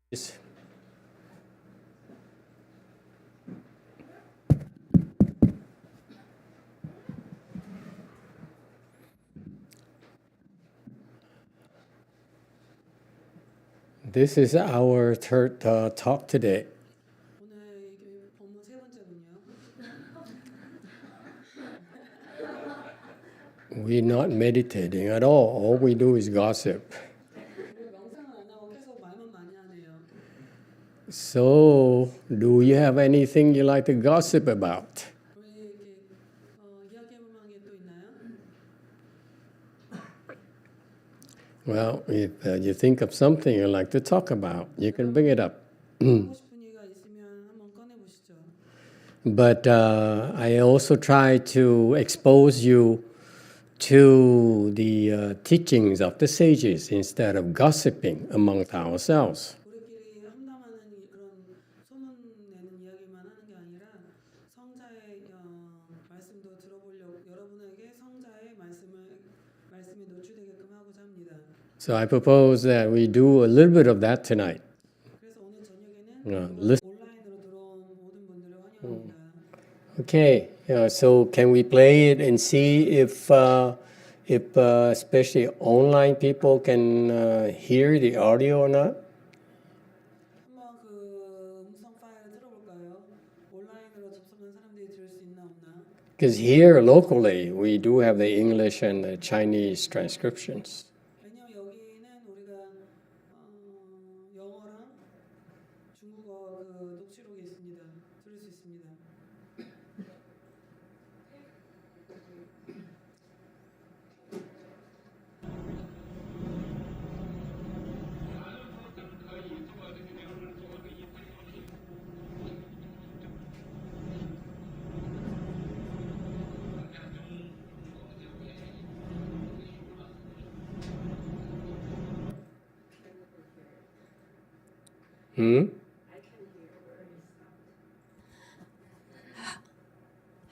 Yes. This is our third talk today. 오늘 이게 본문 세 번째군요. We're not meditating at all. All we do is gossip. 우리 명상은 안 하고 계속 말만 많이 하네요. So, do you have anything you like to gossip about? 우리 이렇게 이야기해볼 만한 게 또 있나요? Well, if you think of something you like to talk about, you can bring it up. 하고 싶은 얘기가 있으면 한번 꺼내보시죠. But I also try to expose you to the teachings of the sages instead of gossiping among ourselves. 우리끼리 험담하는 그런 소문내는 이야기만 하는 게 아니라 성자의 말씀도 들어보려고 여러분에게 성자의 말씀에 노출되게끔 하고자 합니다. So I propose that we do a little bit of that tonight. 그래서 오늘 저녁에는 listen. 온라인으로 들어온 모든 분들을 환영합니다. Okay, so can we play it and see if especially online people can hear the audio or not? 한번 그 음성 파일을 들어볼까요? 온라인으로 접속한 사람들이 들을 수 있나 없나? Because here locally we do have the English and the Chinese transcriptions. 왜냐면 여기는 우리가 영어랑 중국어 그 녹취록이 있습니다. 들을 수 있습니다.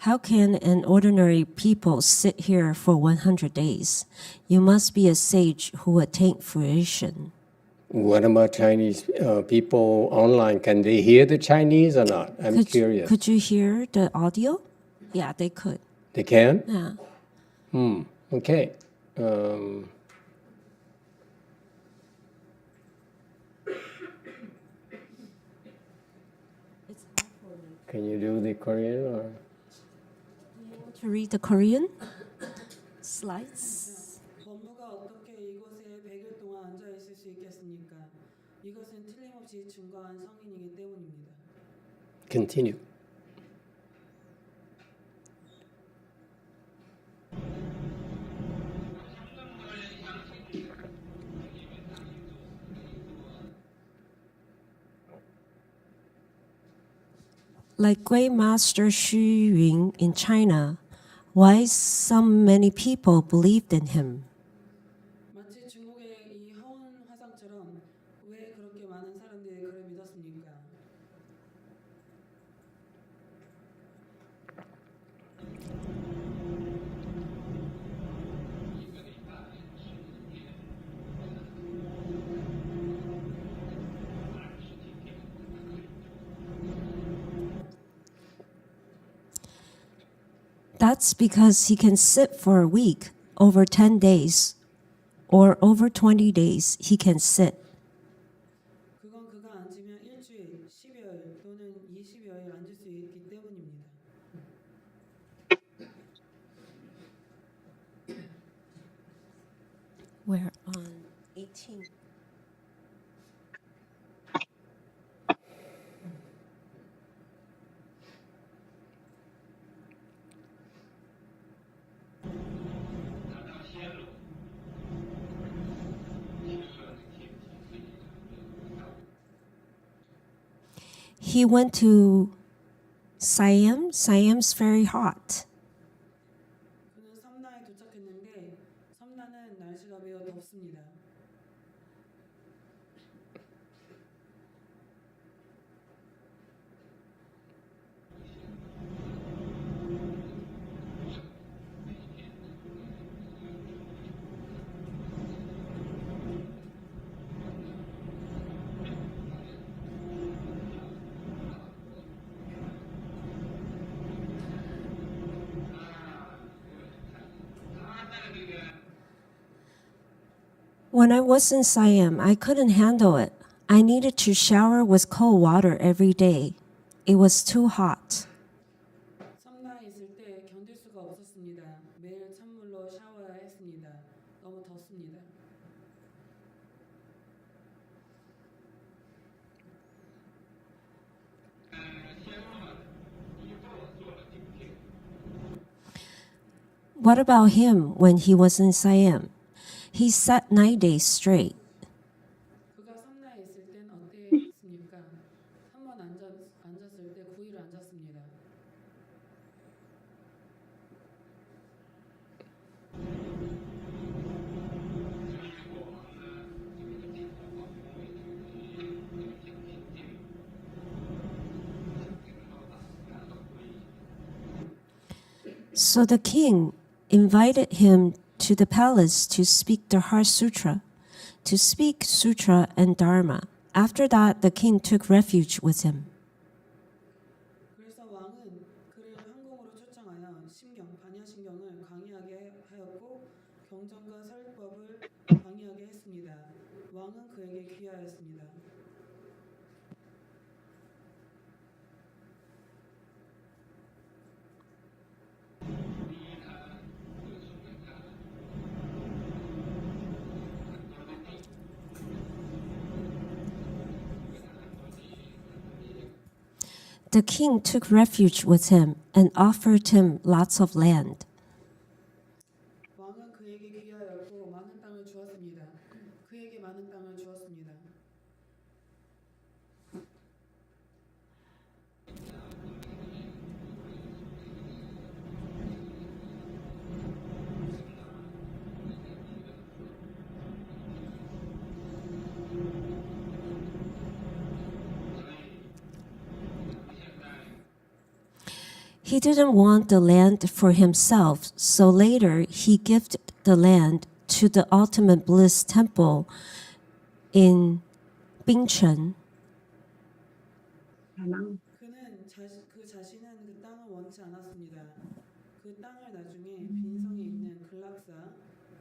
How can an ordinary people sit here for 100 days? You must be a sage who attained fruition. What about Chinese people online? Can they hear the Chinese or not? I'm curious. Could you hear the audio? Yeah, they could. They can? Yeah. Okay. Can you do the Korean or? To read the Korean slides. 법무가 어떻게 이곳에 100일 동안 앉아 있을 수 있겠습니까? 이것은 틀림없이 증거한 성인이기 때문입니다. Continue. Like Great Master Xu Yun in China, why so many people believed in him? 마치 중국의 이 허운 화상처럼 왜 그렇게 많은 사람들이 그를 믿었습니까? That's because he can sit for a week, over 10 days, or over 20 days he can sit. 그건 그가 앉으면 일주일, 10여일 또는 20여일 앉을 수 있기 때문입니다. We're on 18. He went to Siam. Siam's very hot. 그는 섬나에 도착했는데 섬나는 날씨가 매우 덥습니다. When I was in Siam, I couldn't handle it. I needed to shower with cold water every day. It was too hot. 섬나에 있을 때 견딜 수가 없었습니다. 매일 찬물로 샤워해야 했습니다. 너무 덥습니다. What about him when he was in Siam? He sat 9 days straight. 그가 섬나에 있을 땐 어땠습니까? 한 번 앉았을 때 9일을 앉았습니다. So the king invited him to the palace to speak the Heart Sutra, to speak Sutra and Dharma. After that, the king took refuge with him. 그래서 왕은 그를 황궁으로 초청하여 반야신경을 강의하게 하였고 경전과 설법을 강의하게 했습니다. 왕은 그에게 귀하였습니다. The king took refuge with him and offered him lots of land. 왕은 그에게 귀하였고 많은 땅을 주었습니다. 그에게 많은 땅을 주었습니다. He didn't want the land for himself, so later he gifted the land to the Ultimate Bliss Temple in Bingchen. 그는 그 자신은 그 땅을 원치 않았습니다. 그 땅을 나중에 빈성에 있는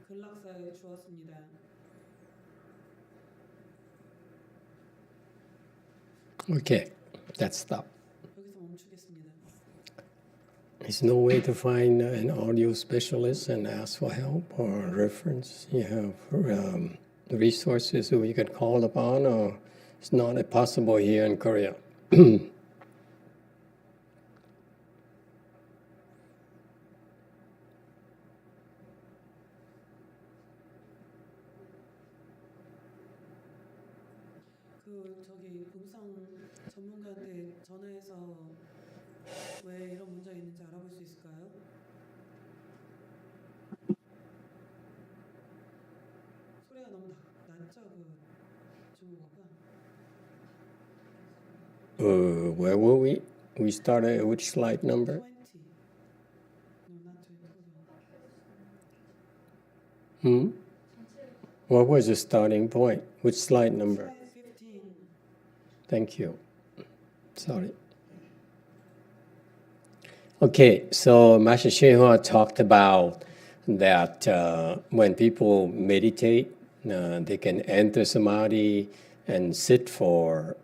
근락사에 주었습니다. Okay, that's stop. 여기서 멈추겠습니다. There's no way to find an audio specialist and ask for help or reference. You have resources who you can call upon, or it's not possible here in Korea. 저기 음성 전문가한테 전화해서 왜 이런 문제가 있는지 알아볼 수 있을까요? 소리가 너무 낮죠, 그 중국어가. Where were we? We started at which slide number? 20. No, not 20. What was the starting point? Which slide number? Slide 15. Thank you. Sorry. Okay, so Master YongHua talked about that when people meditate, they can enter samadhi and sit for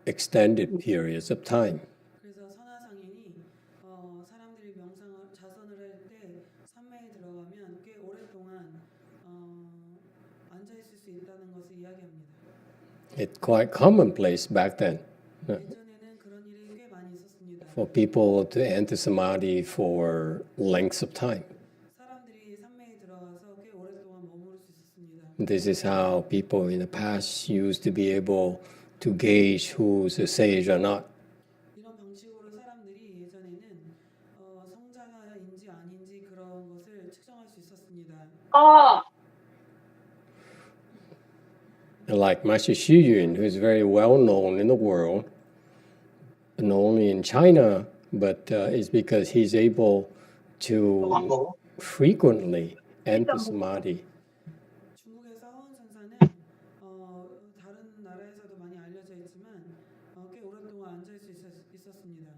extended periods of time. 그래서 선화상인이 사람들이 자선을 할 때 산매에 들어가면 꽤 오랫동안 앉아 있을 수 있다는 것을 이야기합니다. It's quite commonplace back then 예전에는 그런 일이 꽤 많이 있었습니다. for people to enter samadhi for lengths of time. 사람들이 산매에 들어가서 꽤 오랫동안 머무를 수 있었습니다. This is how people in the past used to be able to gauge who's a sage or not. 이런 방식으로 사람들이 예전에는 성자가인지 아닌지 그런 것을 측정할 수 있었습니다. Like Master Xu Yun, who is very well known in the world, not only in China, but it's because he's able to frequently enter samadhi. 중국에서 허은선사는 다른 나라에서도 많이 알려져 있지만 꽤 오랫동안 앉아 있을 수 있었습니다.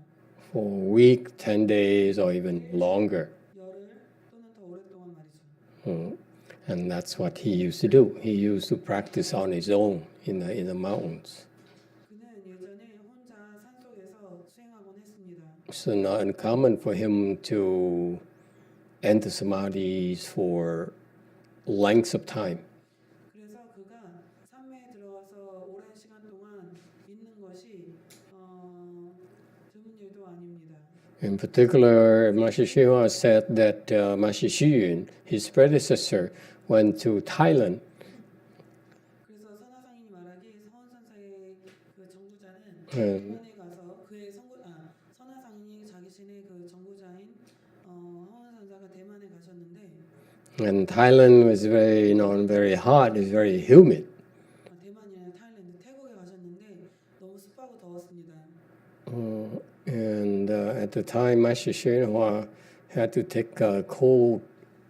For a week, 10 days, or even longer. 열흘 또는 더 오랫동안 말이죠. And that's what he used to do. He used to practice on his own in the mountains. 그는 예전에 혼자 산속에서 수행하곤 했습니다. So not uncommon for him to enter samadhis for lengths of time. 그래서 그가 산매에 들어가서 오랜 시간 동안 있는 것이 드문 일도 아닙니다. In particular, Master Shihua said that Master Xuyun, his predecessor, went to Thailand. 그래서 선화상인이 말하기 서원선사의 그 정구자는 음. 대만에 가서 그의 선화상인이 자기신의 그 정구자인 서원선사가 대만에 가셨는데 And Thailand was very, very hot, it's very humid. 대만이나 타일랜드, 태국에 가셨는데 너무 습하고 더웠습니다. And at the time, Master Shihua had to take a cold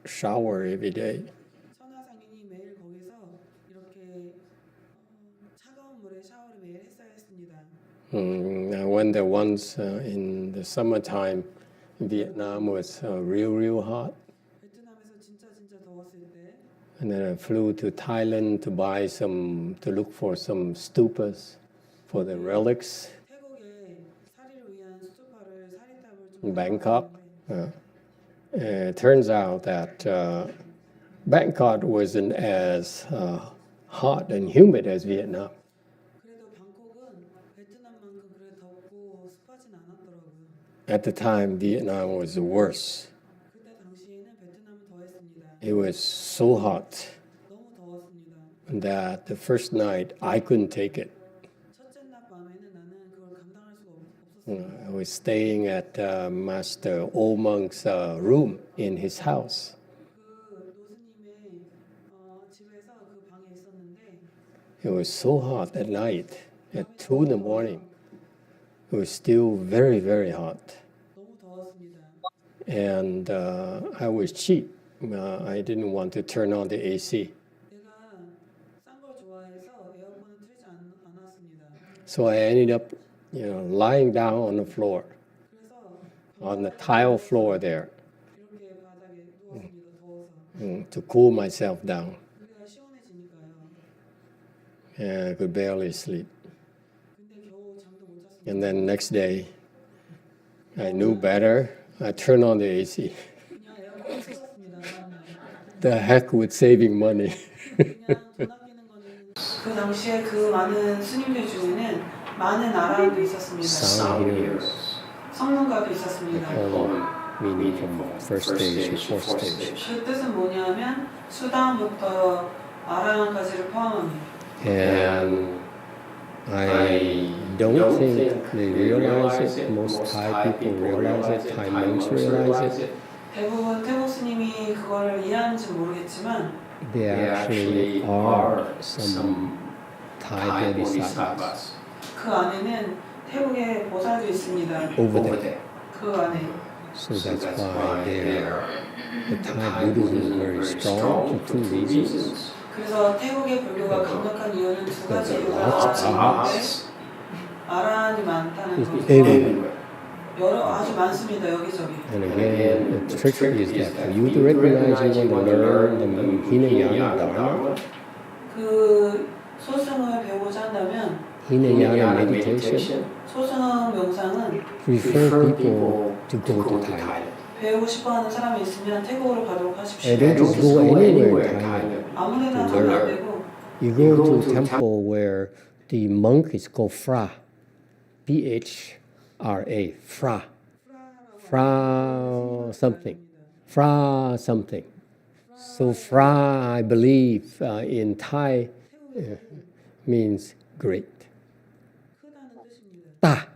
shower every day. 선화상인이 매일 거기서 이렇게 차가운 물에 샤워를 매일 했어야 했습니다. I went there once in the summertime. Vietnam was real hot. 베트남에서 진짜 더웠을 때 And then I flew to Thailand to look for some stupas for the relics. 태국에 사리를 위한 스투파를 사리탑을 좀 In Bangkok. 찾아봤는데 It turns out that Bangkok wasn't as hot and humid as Vietnam. 그래도 방콕은 베트남만큼 그래 덥고 습하진 않았더라고요. At the time, Vietnam was worse. 그때 당시에는 베트남은 더했습니다. It was so hot 너무 더웠습니다. that the first night I couldn't take it. 첫째 날 밤에는 나는 그걸 감당할 수가 없었어요. I was staying at Master Old Monk's room in his house. 그 노스님의 집에서 그 방에 있었는데 It was so hot at night, at 2 in the morning. It was still very hot. 너무 더웠습니다. And I was cheap. I didn't want to turn on the AC. 내가 싼 걸 좋아해서 에어컨을 틀지 않았습니다. So I ended up, lying down on the floor, 그래서 on the tile floor there, 이렇게 바닥에 누웠습니다. 더워서. to cool myself down. 우리가 시원해지니까요. And I could barely sleep. 근데 겨우 잠도 못 잤습니다. And then next day, I knew better. I turned on the AC. 그냥 에어컨을 틀었습니다. 다음날. The heck with saving money. 그냥 돈 아끼는 거는 그 당시에 그 많은 스님들 중에는 많은 아라한도 있었습니다. Sound hearers. 성능갑이 있었습니다. Meaning from first stage to fourth stage. 그 뜻은 뭐냐면 수다음부터 아라한까지를 포함합니다. And I don't think they realize it. Most Thai people realize it. Thai monks realize it. 대부분 태국 스님이 그거를 이해하는지 모르겠지만 There actually are some Thai bodhisattvas 그 안에는 태국의 보살도 있습니다. over there. 그 안에. So that's why the Thai Buddhism is very strong for 2 reasons. 그래서 태국의 불교가 강력한 이유는 2가지 There are 이유가 lots of 있는데 arts 아라한이 많다는 것. everywhere. 아주 많습니다. 여기저기. And again, the trick is that for you to recognize you want to learn the Hinayana Dharma, 그 소승을 배우고자 한다면 Hinayana meditation, 소승 명상은 refer people to go to Thailand. 배우고 싶어하는 사람이 있으면 태국으로 가도록 하십시오. And don't just go anywhere in Thailand. 아무데나 가면 안 되고 You go to a temple where the monk is called Phra, Phra, Phra, Phra something, Phra something. So Phra, I believe, in Thai means great. 크다는 뜻입니다. Ta,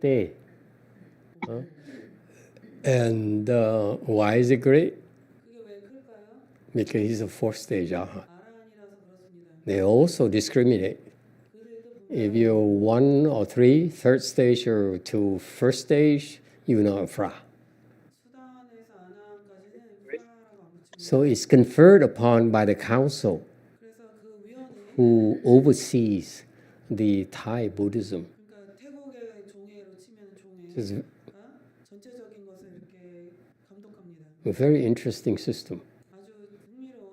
네. te. And why is it great? 그게 왜 클까요? Because he's a fourth stage arhat. 아라한이라서 그렇습니다. They also discriminate. 그들도 If you're 1 or 3, third stage or to first stage, you're not a Phra. 수다한에서 아나한까지는 프라라고 안 붙입니다. So it's conferred upon by the council 그래서 그 위원회 who oversees the Thai Buddhism. 그러니까 태국의 종회로 치면 It's 종회 전체적인 것을 이렇게 감독합니다. a very interesting system. 아주 흥미로운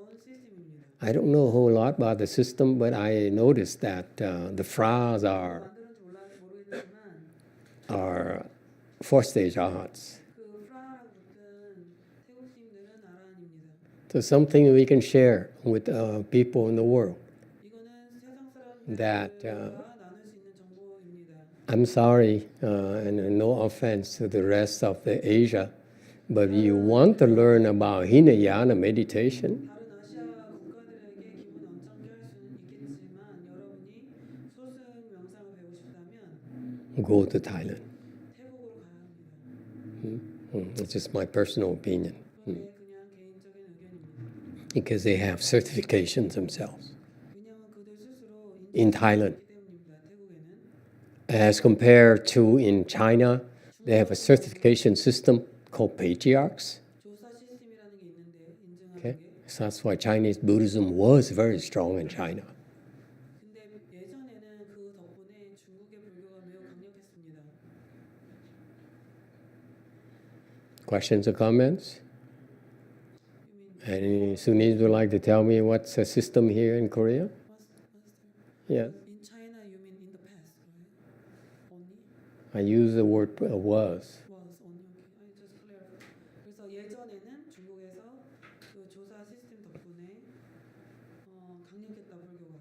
I don't know a whole lot about the system, but I noticed that the Phras 만들었는지 모르겠지만 are four-stage arhats. 그 프라하라고 붙은 태국 스님들은 아라한입니다. So something we can share with people in the world. 이거는 세상 That 사람들과 나눌 수 있는 정보입니다. I'm sorry, and no offense to the rest of the Asia, but you want to learn about Hinayana meditation, 다른 아시아 국가들에게 기분 언짢게 할 수는 있겠지만 여러분이 소승 명상을 배우고 싶다면 go to Thailand. 태국으로 가야 합니다. It's just my personal opinion, 그게 그냥 개인적인 의견입니다. because they have certifications themselves 왜냐하면 그들 스스로 in Thailand. 인정하기 때문입니다. 태국에는 As compared to in China, they have a certification system called patriarchs. 조사 시스템이라는 게 있는데 인증하는 Okay, 게. so that's why Chinese Buddhism was very strong in China. 근데 예전에는 그 덕분에 중국의 불교가 매우 강력했습니다. Questions or comments? Any Sunnis would like to tell me what's the system here in Korea? Yeah, In China, you mean in the past, right? Only I use the word was. was only. Okay, I just clarify. 그래서 예전에는 중국에서 그 조사 시스템 덕분에 강력했다 불교가.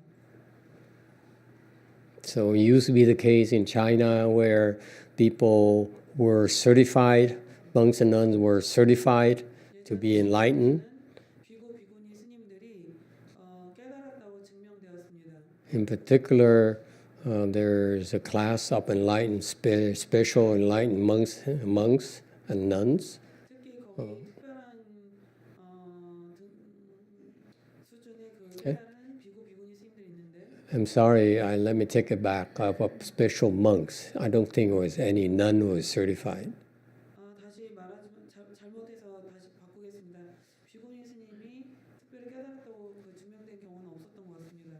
So it used to be the case in China where people were certified, monks and nuns were certified to be enlightened. 비고 비구니 스님들이 깨달았다고 증명되었습니다. In particular, there's a class of enlightened, special enlightened monks and nuns. 특히 거기 특별한 수준의 그 예? 깨달은 비고 비구니 스님들이 있는데. I'm sorry, let me take it back. Of special monks. I don't think there was any nun who was certified. 다시 말하지만 잘못해서 다시 바꾸겠습니다. 비구니 스님이 특별히 깨달았다고 그 증명된 경우는 없었던 것 같습니다.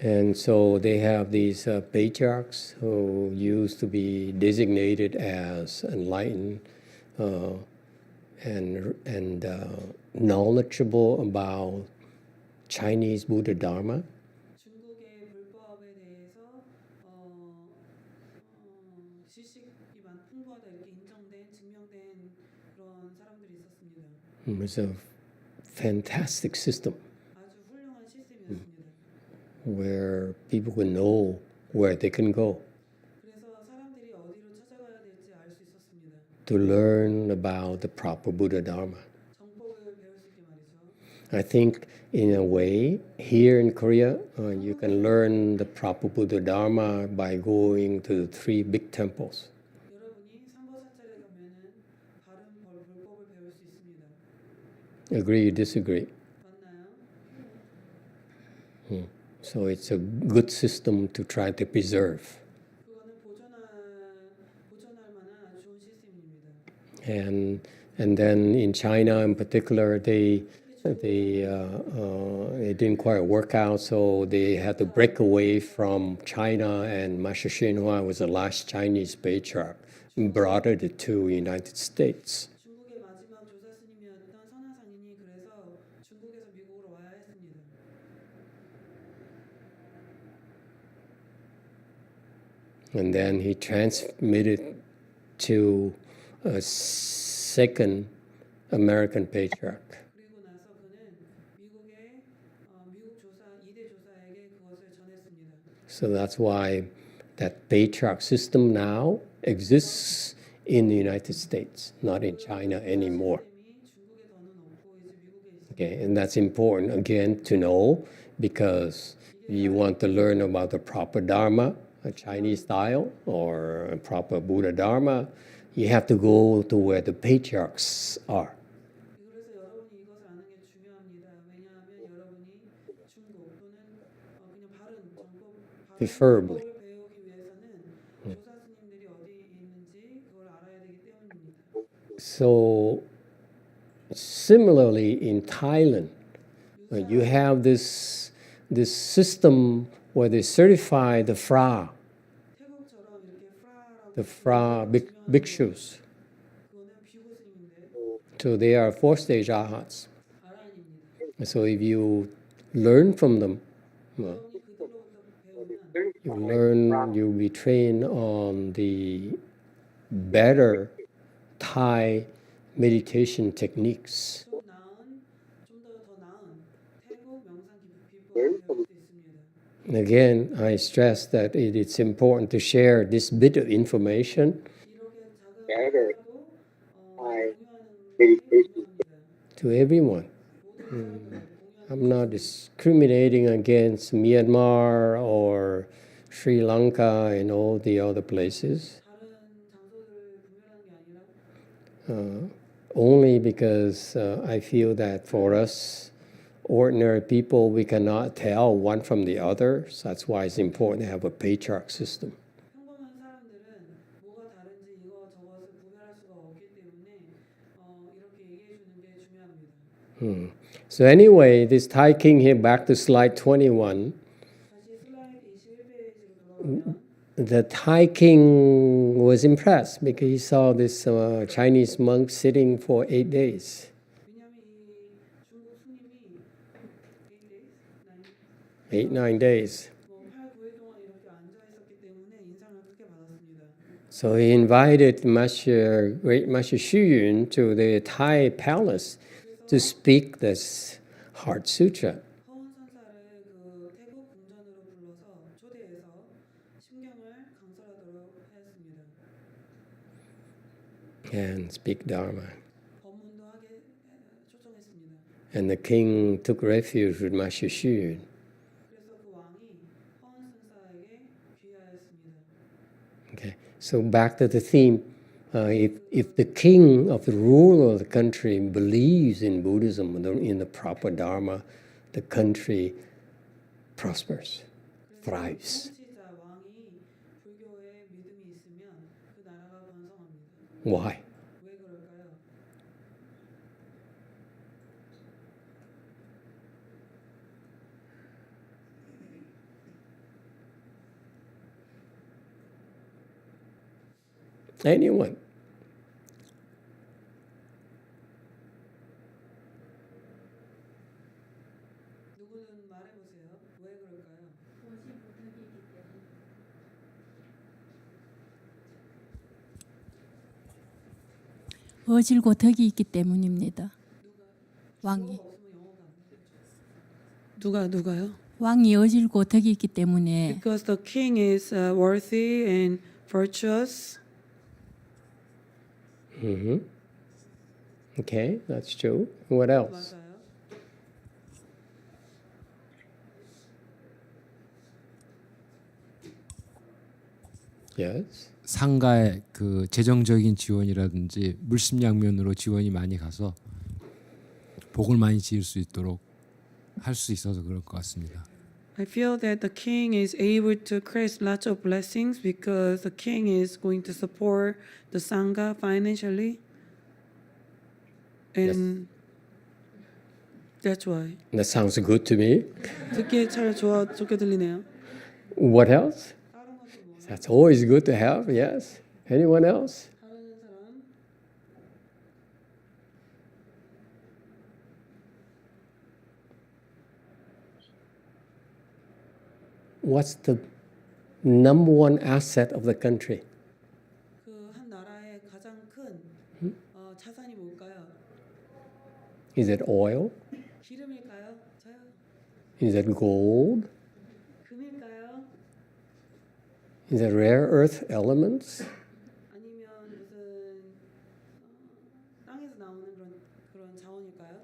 And so they have these patriarchs who used to be designated as enlightened and knowledgeable about Chinese Buddha Dharma. 중국의 불법에 대해서 지식이 풍부하다 이렇게 인정된 증명된 그런 사람들이 있었습니다. It was a fantastic system 아주 훌륭한 시스템이었습니다. where people would know where they can go 그래서 사람들이 어디로 찾아가야 될지 알 수 있었습니다. to learn about the proper Buddha Dharma. 정법을 배울 수 있게 말이죠. I think, in a way, here in Korea, you can learn the proper Buddha Dharma by going to the three big temples. 여러분이 삼보사찰에 가면은 바른 불법을 배울 수 있습니다. Agree or disagree? 맞나요? So it's a good system to try to preserve. 그거는 보존할 만한 아주 좋은 시스템입니다. And then in China in particular, they it didn't quite work out, so they had to break away from China, and Master Xinhua was the last Chinese patriarch and brought it to United States. 중국의 마지막 조사 스님이었던 선화상인이 그래서 중국에서 미국으로 와야 했습니다. And then he transmitted to a second American patriarch. 그리고 나서 그는 미국의 미국 조사 2대 조사에게 그것을 전했습니다. So that's why that patriarch system now exists in the United States, not in China anymore. 시스템이 중국에 더는 없고 이제 미국에 있습니다. Okay, and that's important again to know because you want to learn about the proper Dharma, a Chinese style, or a proper Buddha Dharma, you have to go to where the patriarchs are. 그래서 여러분이 이것을 아는 게 중요합니다. 왜냐하면 여러분이 중국 또는 그냥 바른 정법, Preferably. 정법을 배우기 위해서는 조사 스님들이 어디 있는지 그걸 알아야 되기 때문입니다. So, similarly in Thailand, you have this system where they certify the Phra, 태국처럼 이렇게 프라라고 the Phra bhikshus. 그거는 비구 스님인데 So they are four-stage arhats. 아란입니다. So if you learn from them, well, 여러분이 그들로부터 배우면 you'll be trained on the better Thai meditation techniques. 좀 더 나은 태국 명상 비법을 배울 수 있습니다. And again, I stress that it is important to share this bit of information 이렇게 작은 것도 공유하는 게 중요합니다. to everyone. I'm not discriminating against Myanmar or Sri Lanka and all the other places, 다른 장소들을 구별하는 게 아니라 only because I feel that for us, ordinary people, we cannot tell one from the other. So that's why it's important to have a patriarch system. 평범한 사람들은 뭐가 다른지 이거 저것을 구별할 수가 없기 때문에 이렇게 얘기해 주는 게 중요합니다. So anyway, this Thai king here, back to slide 21. 다시 슬라이드 21페이지로 돌아오면 The Thai king was impressed because he saw this Chinese monk sitting for 8 days. 왜냐하면 이 중국 스님이 8, 9 days. 8, 9일 동안 이렇게 앉아 있었기 때문에 인상을 크게 받았습니다. So he invited great Master Xu to the Thai palace to speak this Heart Sutra. 허운 선사를 그 태국 궁전으로 불러서 초대해서 심경을 강설하도록 하였습니다. And speak Dharma. 법문도 하게 초청했습니다. And the king took refuge with Master Xu. 그래서 그 왕이 허운 선사에게 귀하였습니다. Okay, so back to the theme. If the king of the ruler of the country believes in Buddhism, in the proper Dharma, the country prospers, thrives. 통치자 왕이 불교에 믿음이 있으면 그 나라가 번성합니다. Why? 왜 그럴까요? Anyone? 누구는 말해보세요. 왜 그럴까요? 어질고 덕이 있기 때문입니다. 왕이 누가요? 왕이 어질고 덕이 있기 때문에 Because the king is worthy and virtuous. Okay, that's true. What else? 맞아요. Yes. 상가의 그 재정적인 지원이라든지 물심양면으로 지원이 많이 가서 복을 많이 지을 수 있도록 할 수 있어서 그럴 것 같습니다. I feel that the king is able to create lots of blessings because the king is going to support the sangha financially, and that's why. That sounds good to me. 듣기에 좋게 들리네요. What else? 다른 것도 뭐? That's always good to have, yes. Anyone else? 다른 사람? What's the number one asset of the country? 그 한 나라의 가장 큰 자산이 뭘까요? Is it oil? 기름일까요? 저요. Is it gold? 금일까요? Is it rare earth elements? 아니면 무슨 땅에서 나오는 그런 자원일까요?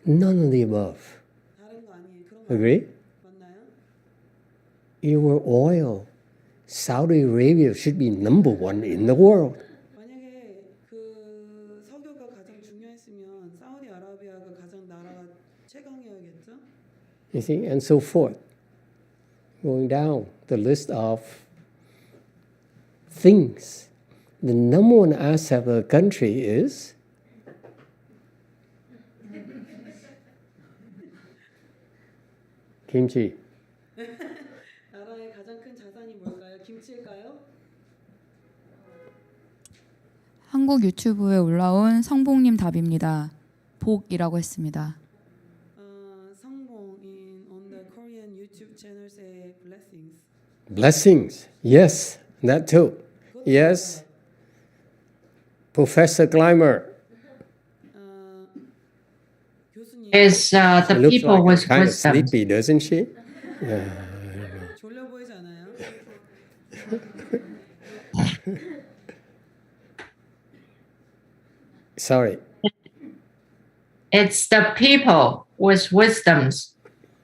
None of the above. 다른 거 아니에요. 그런 거 Agree? 맞나요? Your oil, Saudi Arabia should be number one in the world. 만약에 그 석유가 가장 중요했으면 사우디아라비아가 가장 나라가 최강이어야겠죠? You see, and so forth. Going down the list of things. The number one asset of the country is kimchi. 나라의 가장 큰 자산이 뭘까요? 김치일까요? 한국 유튜브에 올라온 성복님 답입니다. 복이라고 했습니다. YouTube channel say blessings. Blessings. Yes, that too. Yes. Professor Clymer. 교수님 Is She the looks people like with kind of wisdom. sleepy, doesn't she? 졸려 보이지 않아요? Sorry. It's the people with wisdoms.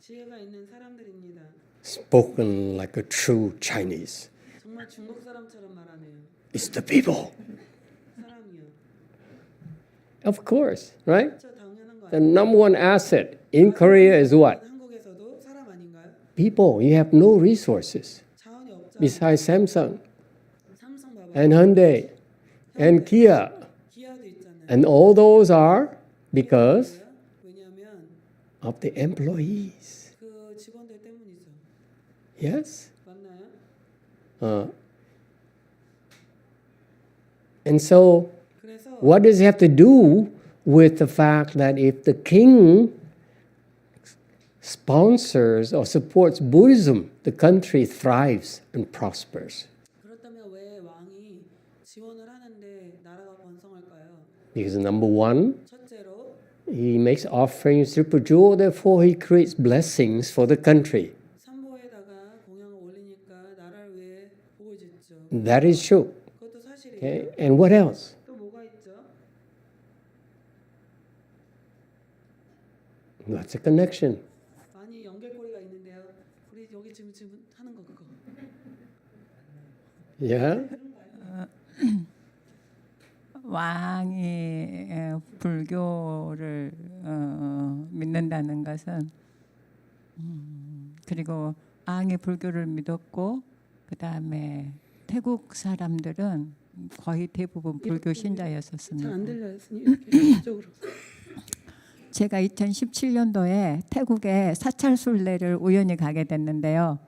지혜가 있는 사람들입니다. Spoken like a true Chinese. 정말 중국 사람처럼 말하네요. It's the people. 사람이요. Of course, right? 저 당연한 거 The 아니에요? number one asset in Korea is what? 한국에서도 사람 아닌가요? People. You have no resources 자원이 없잖아요. besides Samsung 삼성 봐봐요. and Hyundai and Kia. 기아도 있잖아요. And all those are because 왜냐하면 of the employees. 그 직원들 때문이죠. Yes? 맞나요? And so, 그래서 what does it have to do with the fact that if the king sponsors or supports Buddhism, the country thrives and prospers? 그렇다면 왜 왕이 지원을 하는데 나라가 번성할까요? Because number one, 첫째로 he makes offerings to Pujo, therefore he creates blessings for the country. 삼보에다가 공양을 올리니까 나라를 위해 복을 짓죠. That is true. 그것도 사실이에요. Okay? And what else? 또 뭐가 있죠? What's the connection? 많이 연결고리가 있는데요. 우리 여기 지금 하는 거 그거. Yeah? 왕이 불교를 믿는다는 것은 그리고 왕이 불교를 믿었고 그 다음에 태국 사람들은 거의 대부분 불교 신자였었습니다. 잘 안 들려요, 스님. 이렇게 이쪽으로. 제가 2017년도에 태국에 사찰순례를 우연히 가게 됐는데요.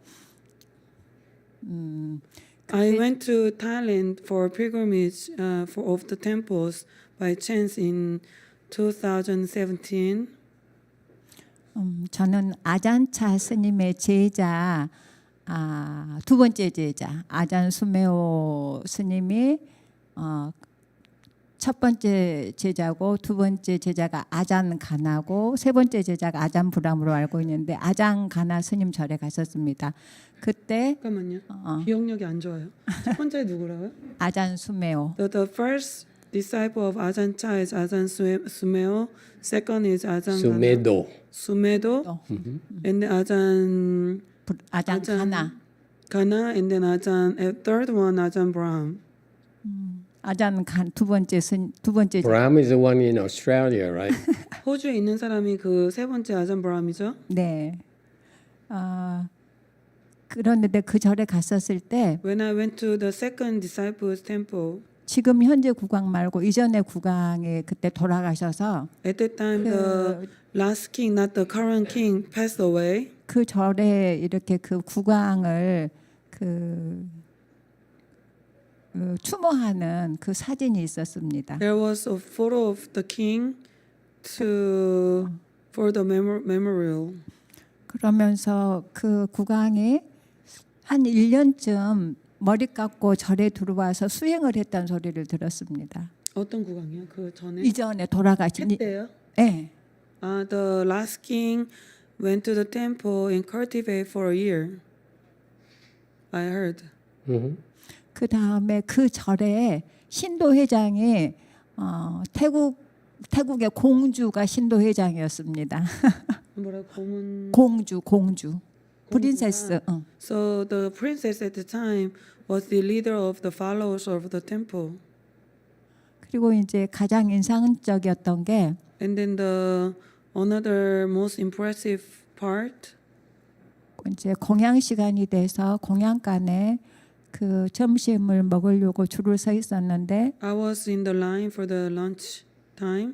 I went to Thailand for pilgrimage of the temples by chance in 2017. 저는 아잔차 스님의 제자, 두 번째 제자 아잔 수메오 스님이 첫 번째 제자고 두 번째 제자가 아잔 가나고 세 번째 제자가 아잔 브람으로 알고 있는데 아잔 가나 스님 절에 갔었습니다. 그때 잠깐만요. 기억력이 안 좋아요. 첫 번째 누구라고요? 아잔 수메오. The first disciple of Ajahn Chah is Ajahn Sumeo. Second is Ajahn Sumedo. Sumedo. And then Ajahn 아잔 가나. Kana. And then Ajahn third one Ajahn Brahm. 아잔 두 번째 제자. Brahm is the one in Australia, right? 호주에 있는 사람이 그 세 번째 아잔 브람이죠. 네. 그런데 그 절에 갔었을 때 When I went to the second disciples temple, 지금 현재 국왕 말고 이전의 국왕이 그때 돌아가셔서 at that time the last king, not the current king, passed away. 그 절에 이렇게 그 국왕을 추모하는 그 사진이 있었습니다. There was a photo of the king for the memorial. 그러면서 그 국왕이 한 1년쯤 머리 깎고 절에 들어와서 수행을 했다는 소리를 들었습니다. 어떤 국왕이요? 그 전에 이전에 돌아가신 했대요. 네. The last king went to the temple and cultivate for a year. I heard. 그 다음에 그 절에 신도 회장이 태국의 공주가 신도 회장이었습니다. 뭐라 고문. 공주. 프린세스. So the princess at the time was the leader of the followers of the temple. 그리고 이제 가장 인상적이었던 게 And then the another most impressive part. 이제 공양 시간이 돼서 공양간에 그 점심을 먹으려고 줄을 서 있었는데 I was in the line for the lunch time.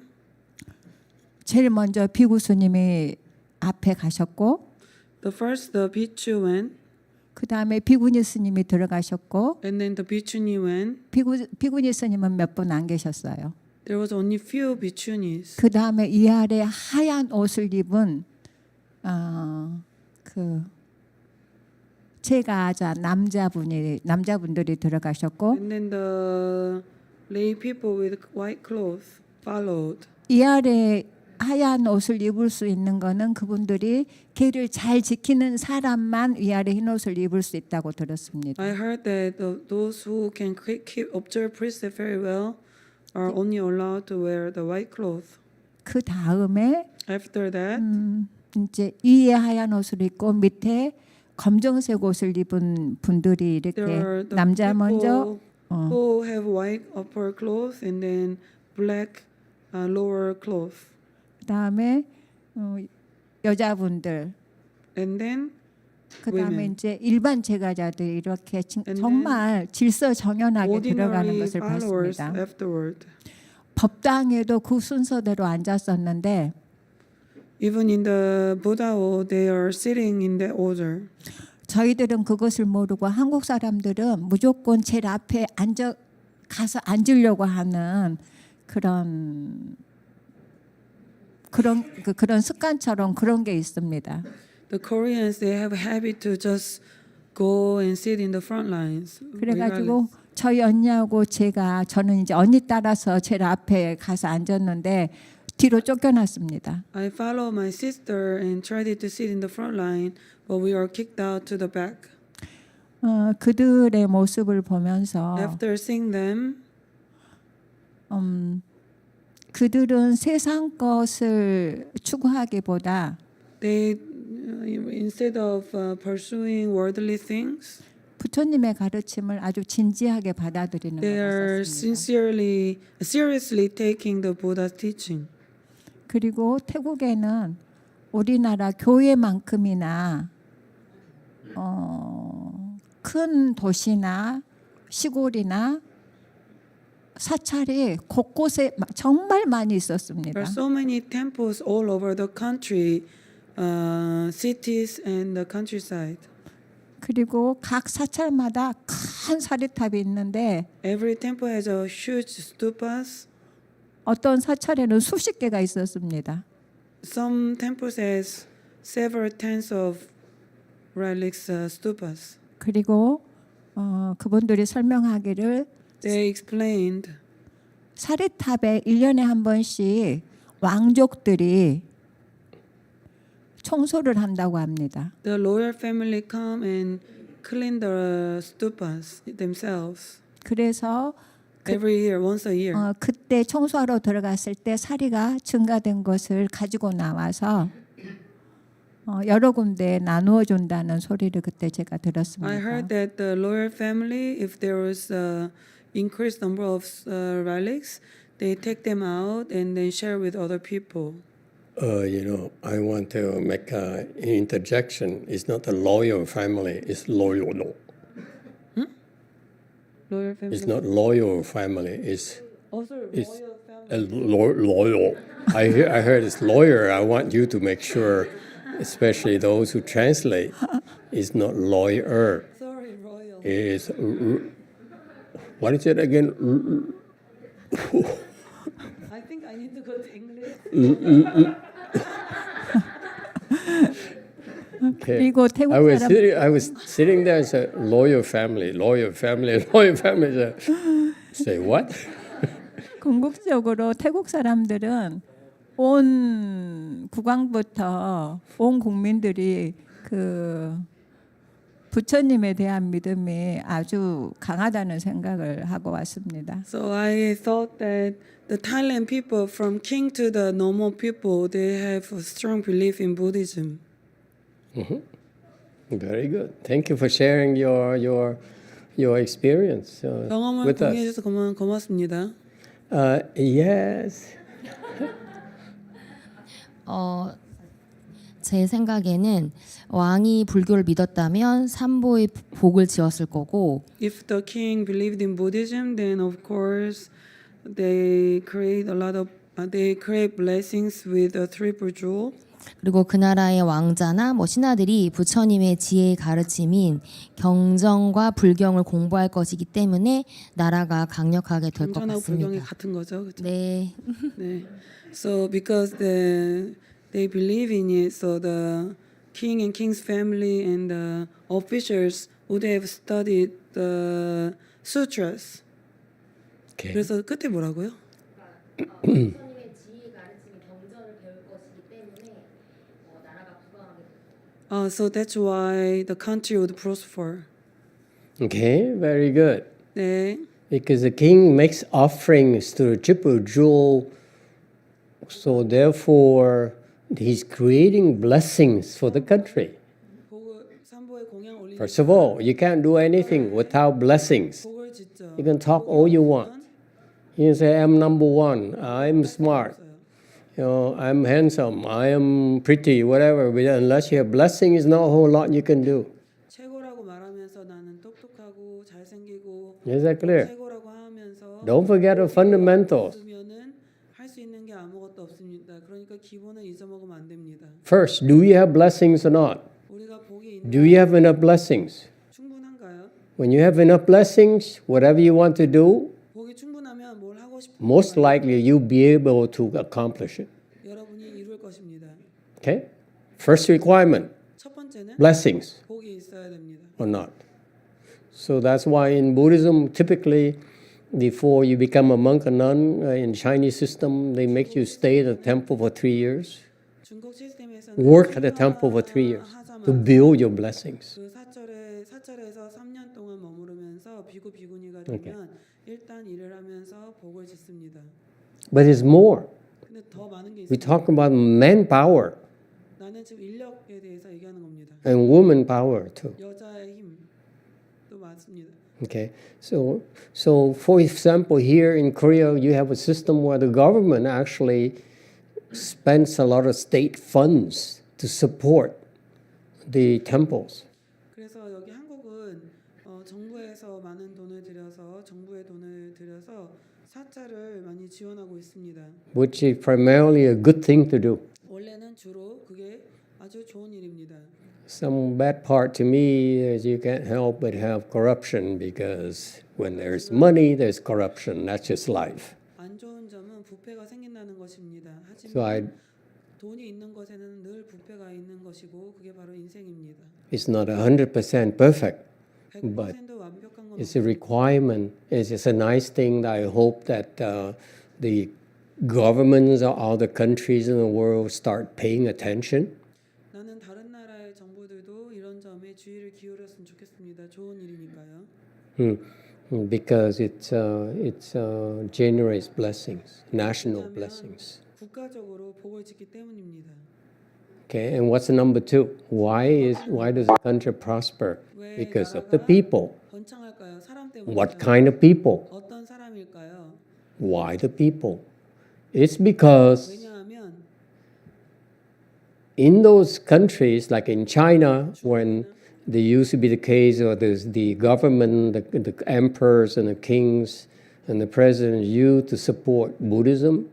제일 먼저 비구 스님이 앞에 가셨고 The bhikshu went, 그 다음에 비구니 스님이 들어가셨고 and then the bhikshuni went. 비구니 스님은 몇 분 안 계셨어요. There was only few bhikshunis. 그 다음에 이 아래 하얀 옷을 입은 그 제가 아자 남자분들이 들어가셨고 and then the lay people with white clothes followed. 이 아래 하얀 옷을 입을 수 있는 거는 그분들이 계를 잘 지키는 사람만 위아래 흰 옷을 입을 수 있다고 들었습니다. I heard that those who can observe precept very well are only allowed to wear the white clothes. 그 다음에 After that, 이제 위에 하얀 옷을 입고 밑에 검정색 옷을 입은 분들이 이렇게 there are the 남자 people 먼저 who have white upper clothes and then black lower clothes. 그다음에 여자분들 And then 그다음에 women. 이제 일반 제가자들이 이렇게 And 정말 질서 정연하게 들어가는 ordinary 것을 followers 봤습니다. afterward. 법당에도 그 순서대로 앉았었는데 Even in the Buddha, they are sitting in that order. 저희들은 그것을 모르고 한국 사람들은 무조건 제일 앞에 가서 앉으려고 하는 그런 습관처럼 그런 게 있습니다. The Koreans, they have a habit to just go and sit in the front lines. 그래가지고 저희 언니하고 저는 이제 언니 따라서 제일 앞에 가서 앉았는데 뒤로 쫓겨났습니다. I follow my sister and tried to sit in the front line, but we are kicked out to the back. 그들의 모습을 보면서 After seeing them, 그들은 세상 것을 추구하기보다 they instead of pursuing worldly things, 부처님의 가르침을 아주 진지하게 받아들이는 they are 것 같습니다. seriously taking the Buddha's teaching. 그리고 태국에는 우리나라 교회만큼이나 큰 도시나 시골이나 사찰이 곳곳에 정말 많이 있었습니다. There are so many temples all over the country, cities and the countryside. 그리고 각 사찰마다 큰 사리탑이 있는데 Every temple has a huge stupas. 어떤 사찰에는 수십 개가 있었습니다. Some temples has several tens of relics stupas. 그리고 그분들이 설명하기를 They explained 사리탑에 1년에 한 번씩 왕족들이 청소를 한다고 합니다. the royal family come and clean the stupas themselves 그래서 every year, once a year. 그때 청소하러 들어갔을 때 사리가 증가된 것을 가지고 나와서 여러 군데에 나누어 준다는 소리를 그때 제가 들었습니다. I heard that the royal family, if there was increased number of relics, they take them out and then share with other people. I want to make an interjection. It's not a loyal family, it's loyal. Royal family. It's not loyal family, it's Also, it's royal family. loyal. I heard it's lawyer. I want you to make sure, especially those who translate, it's not lawyer. Sorry, royal. It's what is it again? I think I need to go to English. Okay. 그리고 태국 I was 사람 sitting there and said, loyal family, loyal family, loyal family. Say what? 궁극적으로 태국 사람들은 온 국왕부터 온 국민들이 그 부처님에 대한 믿음이 아주 강하다는 생각을 하고 왔습니다. So I thought that the Thailand people, from king to the normal people, they have a strong belief in Buddhism. Very good. Thank you for sharing your experience 경험을 with 공유해 us. 주셔서 고맙습니다. Yes. 제 생각에는 왕이 불교를 믿었다면 삼보의 복을 지었을 거고 If the king believed in Buddhism, then of course they create blessings with a triple jewel. 그리고 그 나라의 왕자나 신하들이 부처님의 지혜의 가르침인 경정과 불경을 공부할 것이기 때문에 나라가 강력하게 될 것 경전하고 불경이 같습니다. 같은 거죠, 그렇죠? 네. 네. So because they believe in it, so the king and king's family and the officials would have studied the sutras. Okay. 그래서 끝에 뭐라고요? 부처님의 지혜 가르침이 경전을 배울 것이기 때문에 나라가 부강하게 됐어요. So that's why the country would prosper. Okay, very good. 네. Because the king makes offerings to the triple jewel, so therefore he's creating blessings for the country. 삼보에 공양 올리는 First of all, you can't do anything without blessings. 복을 짓죠. You can talk all you want. You can say, I'm number one, I'm smart, I'm handsome, I am pretty, whatever. But unless you have blessings, not a whole lot you can do. 최고라고 말하면서 나는 똑똑하고 잘생기고 Is that clear? 최고라고 하면서 Don't forget the fundamentals. 그러면은 할 수 있는 게 아무것도 없습니다. 그러니까 기본을 잊어먹으면 안 됩니다. First, do you have blessings or not? 우리가 복이 있는 Do you have enough blessings? 충분한가요? When you have enough blessings, whatever you want to do, 복이 충분하면 뭘 하고 싶은 most likely you'll be able to accomplish it. 여러분이 이룰 것입니다. Okay? First requirement, 첫 번째는 blessings 복이 있어야 됩니다. or not. So that's why in Buddhism, typically, before you become a monk or nun, in Chinese system, they make you stay at the temple for 3 years, 중국 시스템에서는 work at the temple for 3 years to build your blessings. 그 사찰에서 3년 동안 머무르면서 비구니가 되면 일단 일을 하면서 복을 짓습니다. But it's more. 근데 더 많은 게 We 있습니다. talk about manpower 나는 지금 인력에 대해서 얘기하는 겁니다. and woman power too. 여자의 힘도 많습니다. Okay, so for example, here in Korea, you have a system where the government actually spends a lot of state funds to support the temples. 그래서 여기 한국은 정부에서 많은 돈을 들여서 정부의 돈을 들여서 사찰을 많이 지원하고 있습니다. Which is primarily a good thing to do. 원래는 주로 그게 아주 좋은 일입니다. Some bad part to me is you can't help but have corruption because when there's money, there's corruption. That's just life. 안 좋은 점은 부패가 생긴다는 것입니다. So 하지만 돈이 있는 것에는 늘 부패가 있는 것이고 그게 바로 인생입니다. it's not 100% perfect, but 100% 완벽한 건 it's a requirement. It's a nice thing that I hope that the governments of other countries in the world start paying attention. 나는 다른 나라의 정부들도 이런 점에 주의를 기울였으면 좋겠습니다. 좋은 일이니까요. Because it generates blessings, national 왜냐하면 blessings. 국가적으로 복을 짓기 때문입니다. Okay, and what's number two? Why does the country prosper? 왜 Because of the 나라가 people. 번창할까요? 사람 때문에. What kind of people? 어떤 사람일까요? Why the people? It's because 왜냐하면 in those countries, like in China, when there used to be the case of the government, the emperors and the kings and the presidents used to support Buddhism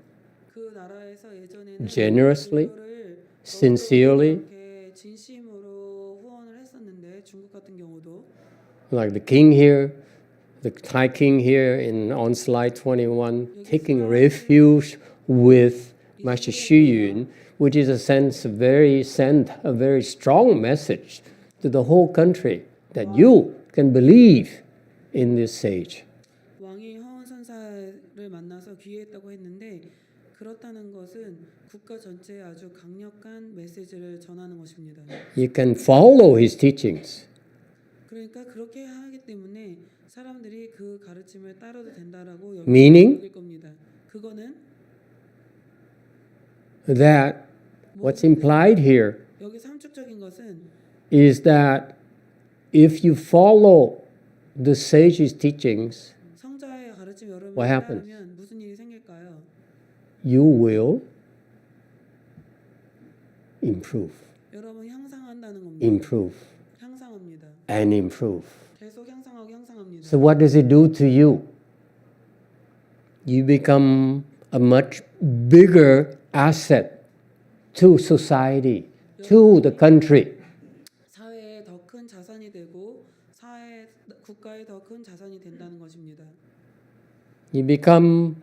그 나라에서 예전에는 generously, 불교를 sincerely, 이렇게 진심으로 후원을 했었는데 중국 같은 경우도 like the king here, the Thai king here on slide 21, taking refuge with Master Xu Yun, which is send a very strong message to the whole country that you can believe in this sage. 왕이 허원 선사를 만나서 귀해했다고 했는데 그렇다는 것은 국가 전체에 아주 강력한 메시지를 전하는 것입니다. You can follow his teachings. 그러니까 그렇게 하기 때문에 사람들이 그 가르침을 따라도 된다라고 Meaning? 여길 겁니다. 그거는 That what's implied here 여기 삼축적인 것은 is that if you follow the sage's teachings, 성자의 가르침 여러분이 What happens? 따르면 무슨 일이 생길까요? you will improve, 여러분 향상한다는 겁니다. improve, 향상합니다. and improve. 계속 향상합니다. So what does it do to you? You become a much bigger asset to society, to the country. 사회에 더 큰 자산이 되고 국가에 더 큰 자산이 된다는 것입니다. You become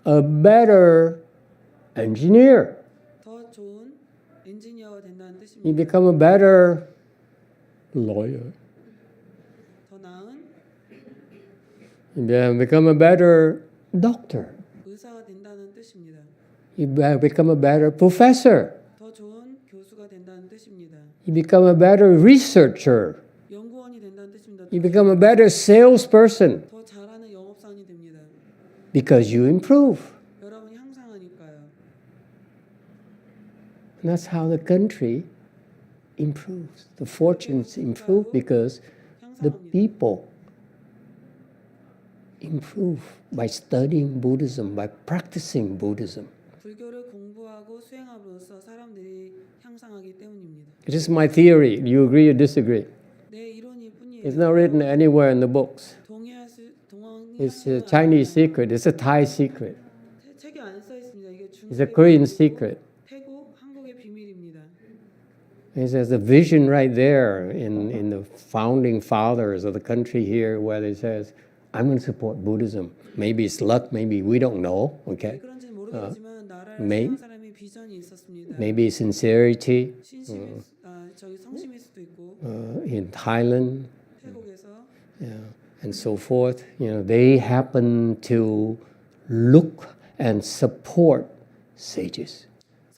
a better engineer. 더 좋은 엔지니어가 된다는 뜻입니다. You become a better lawyer. 더 나은 You become a better doctor. 의사가 된다는 뜻입니다. You become a better professor. 더 좋은 교수가 된다는 뜻입니다. You become a better researcher. 연구원이 된다는 뜻입니다. You become a better salesperson 더 잘하는 영업사원이 됩니다. because you improve. 여러분이 향상하니까요. And that's how the country improves. The fortunes improve because the people improve by studying Buddhism, by practicing Buddhism. 불교를 공부하고 수행함으로써 사람들이 향상하기 때문입니다. This is my theory. Do you agree or disagree? 내 이론일 뿐이에요. It's not written anywhere in the books. It's a Chinese secret. It's a Thai secret. 책에 안 써 있습니다. 이게 It's a 중국의 Korean 비밀이고 secret. 태국, 한국의 비밀입니다. It says a vision right there in the founding fathers of the country here where it says, I'm going to support Buddhism. Maybe it's luck, maybe we don't know, 왜 okay? 그런지는 모르겠지만 나라를 may- 세운 사람이 비전이 있었습니다. Maybe it's sincerity 저기 성심일 수도 있고 in Thailand, 태국에서 and so forth. You know, they happen to look and support sages,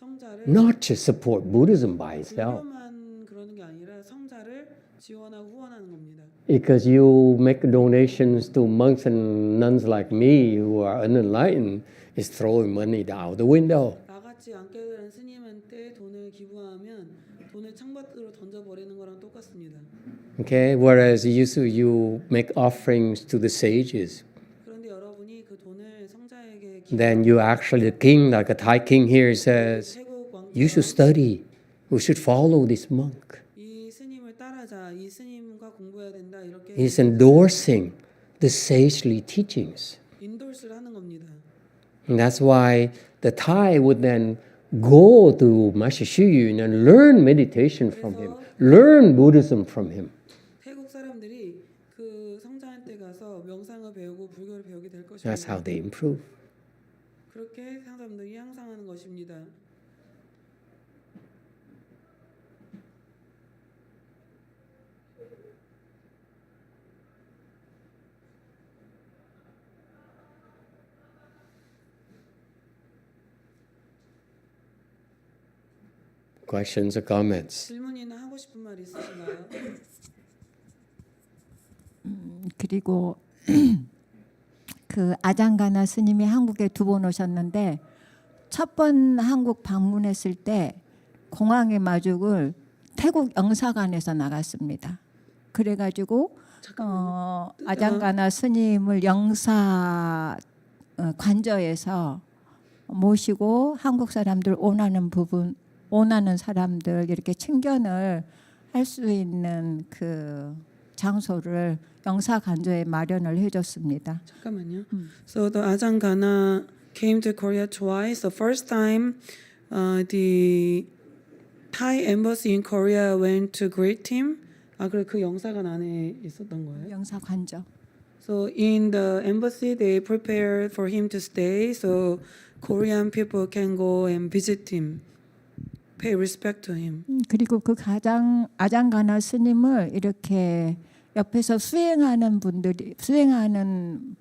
성자를 not just support Buddhism by itself. 불교만 그러는 게 아니라 성자를 지원하고 후원하는 겁니다. Because you make donations to monks and nuns like me who are unenlightened, is throwing money out the window. 나같이 안 깨달은 스님한테 돈을 기부하면 돈을 창밖으로 던져버리는 거랑 똑같습니다. Okay, whereas you make offerings to the sages, 그런데 여러분이 그 돈을 성자에게 then you actually, the king, like a Thai king here says, 태국 왕 you should study, you should follow this monk. 이 스님을 따라자, 이 스님과 공부해야 된다 이렇게 He's endorsing the sagely teachings. 인도스를 하는 겁니다. And that's why the Thai would then go to Master Hsu Yun and learn meditation from him, learn Buddhism from him. 태국 사람들이 그 성자한테 가서 명상을 배우고 불교를 배우게 될 것입니다. That's how they improve. 그렇게 사람들이 향상하는 것입니다. Questions or comments? 질문이나 하고 싶은 말 있으신가요? 그리고 그 아장가나 스님이 한국에 2번 오셨는데 첫 번 한국 방문했을 때 공항의 마중을 태국 영사관에서 나갔습니다. 그래가지고 아장가나 스님을 영사 관저에서 모시고 한국 사람들 원하는 사람들 이렇게 친견을 할 수 있는 그 장소를 영사 관저에 마련을 해줬습니다. 잠깐만요. So the Ajahn Gana came to Korea twice. The first time, the Thai embassy in Korea went to greet him. 그래 그 영사관 안에 있었던 거예요? 영사 관저. So in the embassy, they prepared for him to stay, so Korean people can go and visit him, pay respect to him. 그리고 그 아장가나 스님을 이렇게 옆에서 수행하는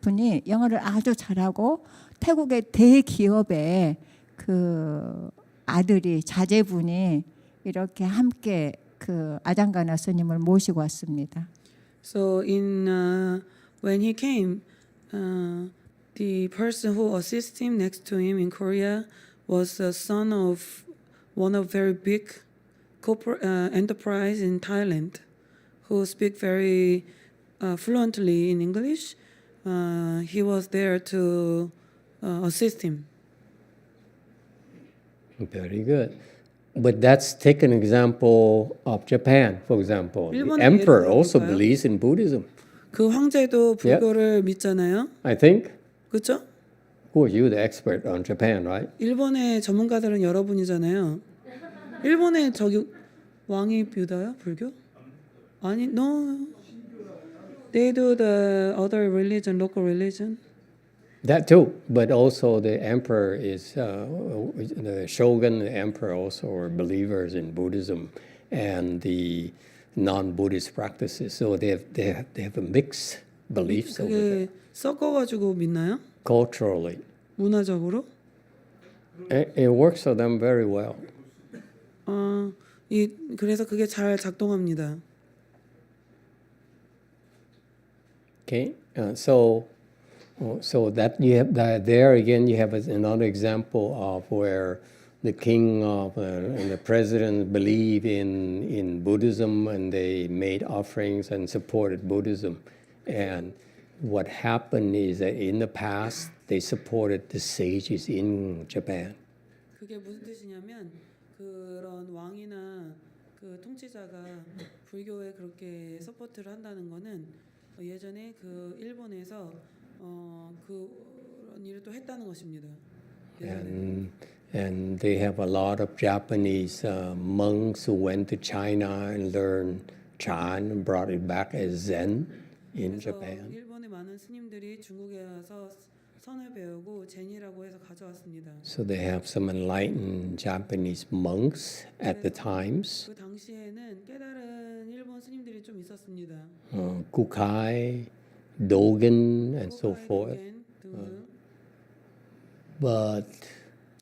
분이 영어를 아주 잘하고 태국의 대기업의 그 아들이 자제분이 이렇게 함께 그 아장가나 스님을 모시고 왔습니다. So when he came, the person who assisted him next to him in Korea was the son of one of very big corporate enterprise in Thailand, who speak very fluently in English. He was there to assist him. Very good. But that's take an example of Japan, for example. The 일본의 emperor 예를 also 들어볼까요? believes in Buddhism. 그 황제도 불교를 믿잖아요. I think. 그렇죠? Who are you, the expert on Japan, right? 일본의 전문가들은 여러분이잖아요. 일본의 저기 왕이 믿어요? 불교? 아니, no. They do the other religion, local religion. That too, but also the emperor is the shogun, the emperor also are believers in Buddhism, and the non-Buddhist practices. So they have a mixed beliefs over there. 그게 섞어가지고 믿나요? Culturally, 문화적으로? it works for them very well. 그래서 그게 잘 작동합니다. Okay, so that you have that there again. You have another example of where the king of and the president believe in Buddhism, and they made offerings and supported Buddhism. And what happened is that in the past they supported the sages in Japan. 그게 무슨 뜻이냐면 그런 왕이나 그 통치자가 불교에 그렇게 서포트를 한다는 거는 예전에 그 일본에서 그런 일을 또 했다는 것입니다. And they have a lot of Japanese monks who went to China and learned Chan and brought it back as Zen in Japan. 일본의 많은 스님들이 중국에 와서 선을 배우고 젠이라고 해서 가져왔습니다. So they have some enlightened Japanese monks at the times. 그 당시에는 깨달은 일본 스님들이 좀 있었습니다. Kukai, Dogen, and so forth. 등등. But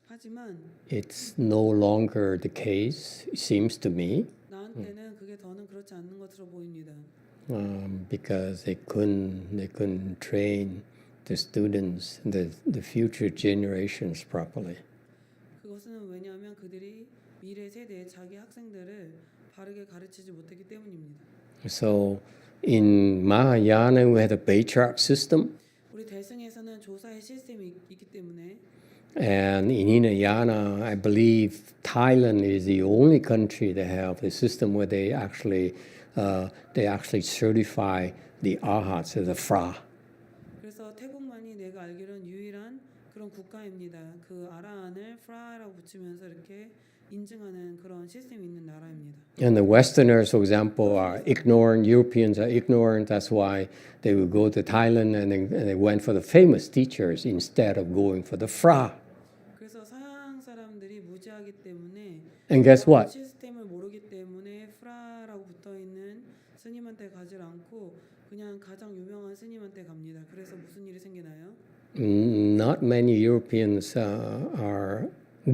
하지만 it's no longer the case, it seems to me, 나한테는 그게 더는 그렇지 않는 것으로 보입니다. because they couldn't train the students, the future generations properly. 그것은 왜냐하면 그들이 미래 세대의 자기 학생들을 바르게 가르치지 못했기 때문입니다. So in Mahayana we had a patriarch system, 우리 대승에서는 조사의 시스템이 있기 때문에 and in Hinayana I believe Thailand is the only country that have the system where they actually certify the arhats as a fra. 그래서 태국만이 내가 알기로는 유일한 그런 국가입니다. 그 아라한을 프라라고 붙이면서 이렇게 인증하는 그런 시스템이 있는 나라입니다. And the Westerners, for example, are ignorant. Europeans are ignorant. That's why they would go to Thailand and they went for the famous teachers instead of going for the fra. 그래서 서양 사람들이 무지하기 때문에 And guess what? 시스템을 모르기 때문에 프라라고 붙어 있는 스님한테 가지 않고 그냥 가장 유명한 스님한테 갑니다. 그래서 무슨 일이 생기나요? Not many Europeans are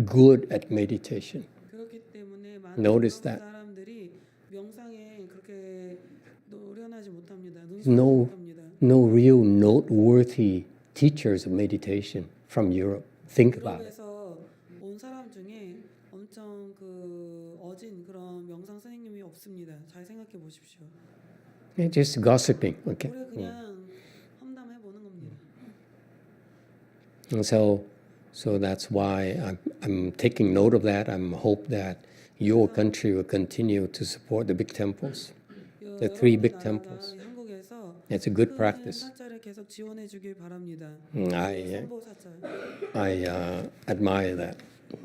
good at meditation. 그렇기 때문에 Notice 많은 that. 사람들이 명상에 그렇게 노련하지 못합니다. No, 못합니다. no real noteworthy teachers of meditation from Europe. Think about it. 유럽에서 온 사람 중에 엄청 그 어진 그런 명상 선생님이 없습니다. 잘 생각해 보십시오. They're just gossiping. Okay. 우리 그냥 험담해 보는 겁니다. And so that's why I'm taking note of that. I hope that your country will continue to support the big temples, the three big temples. 한국에서 It's a good practice. 사찰을 계속 지원해 주길 바랍니다. I 사찰. admire that.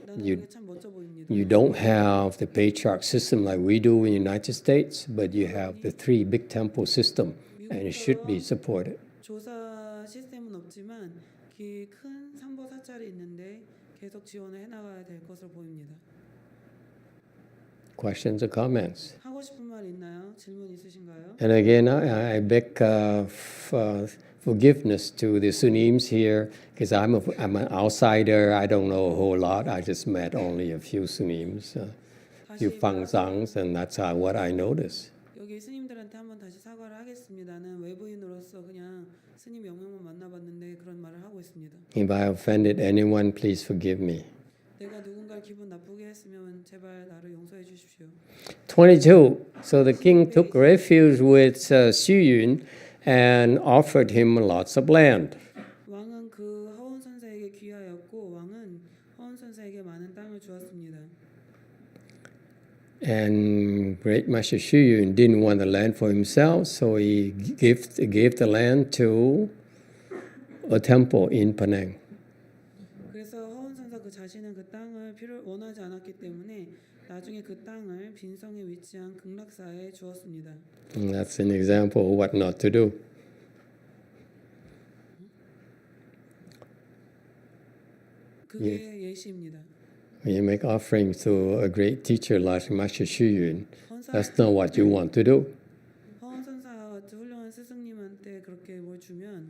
나는 그게 참 멋져 보입니다. You don't have the patriarch system like we do in the United States, but you have the three big temple system, and it should be supported. 조사 시스템은 없지만 큰 삼보 사찰이 있는데 계속 지원을 해나가야 될 것으로 보입니다. Questions or comments? 하고 싶은 말 있나요? 질문 있으신가요? And again, I beg forgiveness to the Sunims here, because I'm an outsider. I don't know a whole lot. I just met only a few Sunims, a few Fangzangs, and that's what I noticed. 여기 스님들한테 한번 다시 사과를 하겠습니다. 나는 외부인으로서 그냥 스님 영명만 만나봤는데 그런 말을 하고 있습니다. If I offended anyone, please forgive me. 내가 누군가를 기분 나쁘게 했으면 제발 나를 용서해 주십시오. 22. So the king took refuge with Xu Yun and offered him lots of land. 왕은 그 허운 선사에게 귀하였고 왕은 허운 선사에게 많은 땅을 주었습니다. And Great Master Xu Yun didn't want the land for himself, so he gave the land to a temple in Penang. 그래서 허운 선사 그 자신은 그 땅을 원하지 않았기 때문에 나중에 그 땅을 빈성에 위치한 극락사에 주었습니다. And that's an example of what not to do. 그게 예시입니다. when you make offerings to a great teacher like Master Xu that's not what you want to do. 허원 선사와 같이 훌륭한 스승님한테 그렇게 뭘 주면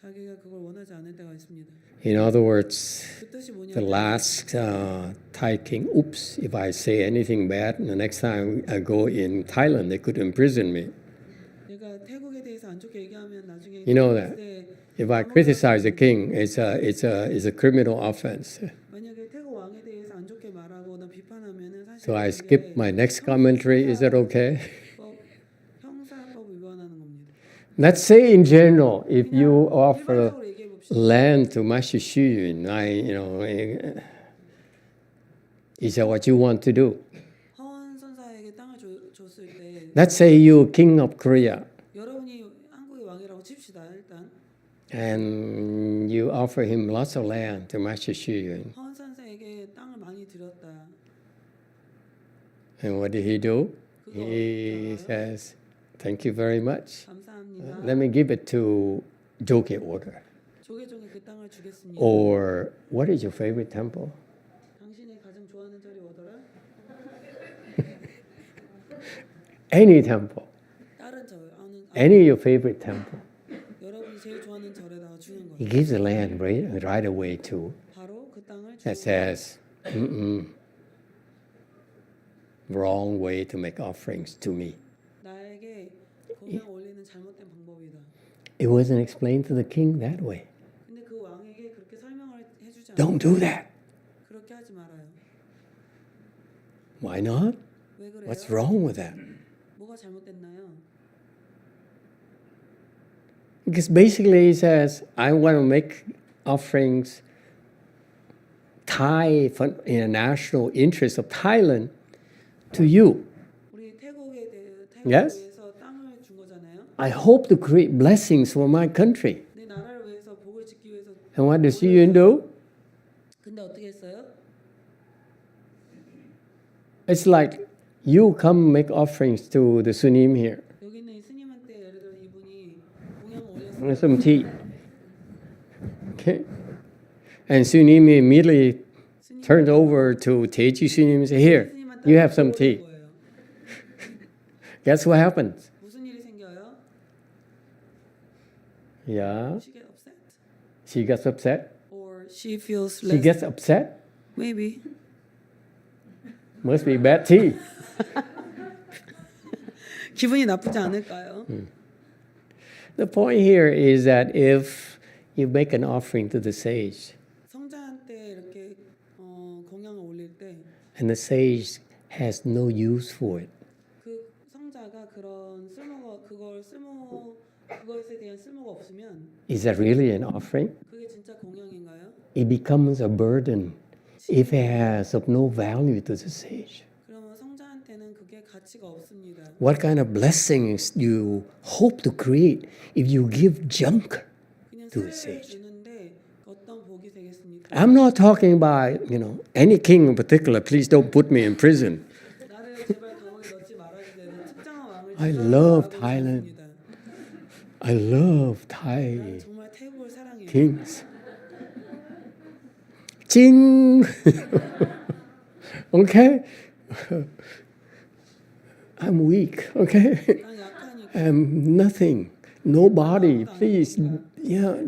자기가 그걸 원하지 않을 때가 있습니다. In other words, 그 뜻이 the 뭐냐면 last Thai king, oops, if I say anything bad, the next time I go in Thailand, they could imprison me. 내가 태국에 대해서 안 좋게 얘기하면 나중에 You know that. 그때 If I criticize the king, it's a criminal offense. 만약에 태국 왕에 대해서 안 좋게 말하거나 비판하면은 사실 So I 그게 skip my next commentary. Is that okay? 형사법 위반하는 겁니다. Let's say in general, if you offer 일반적으로 얘기해 봅시다. land to Master Xu, is that what you want to do? 허원 선사에게 땅을 줬을 때 Let's say you're king of Korea 여러분이 한국의 왕이라고 칩시다. 일단 and you offer him lots of land to Master Xu. 허원 선사에게 땅을 많이 드렸다. And what did he do? He says, thank you very much. 감사합니다. Let me give it to Joge order. 조계종에 그 땅을 주겠습니다. Or what is your favorite temple? 당신이 가장 좋아하는 절이 뭐더라? Any temple. 다른 절, Any of your favorite temple. 여러분이 제일 좋아하는 절에다가 주는 He 거예요. gives the land right away too. 바로 그 땅을 That 주고 says, wrong way to make offerings to me. 나에게 공양 올리는 잘못된 방법이다. It wasn't explained to the king that way. 근데 그 왕에게 그렇게 설명을 해주지 않아요. Don't do that. 그렇게 하지 말아요. Why not? 왜 그래요? What's wrong with that? 뭐가 잘못됐나요? Because basically he says, I want to make offerings in a national interest of Thailand to you. 우리 태국에 Yes? 대해서 땅을 준 거잖아요. I hope to create blessings for my country. 내 나라를 위해서 복을 짓기 위해서. And what does Xu do? 근데 어떻게 했어요? It's like you come make offerings to the Sunim here. 여기 있는 이 스님한테 예를 들어 이분이 공양을 올렸어요. And some tea. Okay? And Sunim immediately turned over to Teji Sunim and said, here, you have some tea. Guess what happens? 무슨 일이 생겨요? Yeah, She get upset she gets upset. or she feels She less. gets upset. Maybe. Must be bad tea. 기분이 나쁘지 않을까요? The point here is that if you make an offering to the sage, 성자한테 이렇게 공양을 올릴 때 그 and the sage has no use for it, 성자가 그런 그것에 대한 쓸모가 없으면 is that really an offering? 그게 진짜 공양인가요? It becomes a burden if it has of no value to the sage. 그러면 성자한테는 그게 가치가 없습니다. What kind of blessings do you hope to create if you give junk 그냥 to the 쓰레기를 sage? 주는데 어떤 복이 되겠습니까? I'm not talking about, any king in particular. Please don't put me in prison. 나를 제발 감옥에 넣지 말아주세요. 특정한 왕을 I 지켜주라고 love 하고 Thailand. 있습니다. I love Thai 나는 정말 태국을 사랑해요. kings. Ching! Okay? I'm weak, okay? 난 약하니까. I'm nothing. Nobody. Please,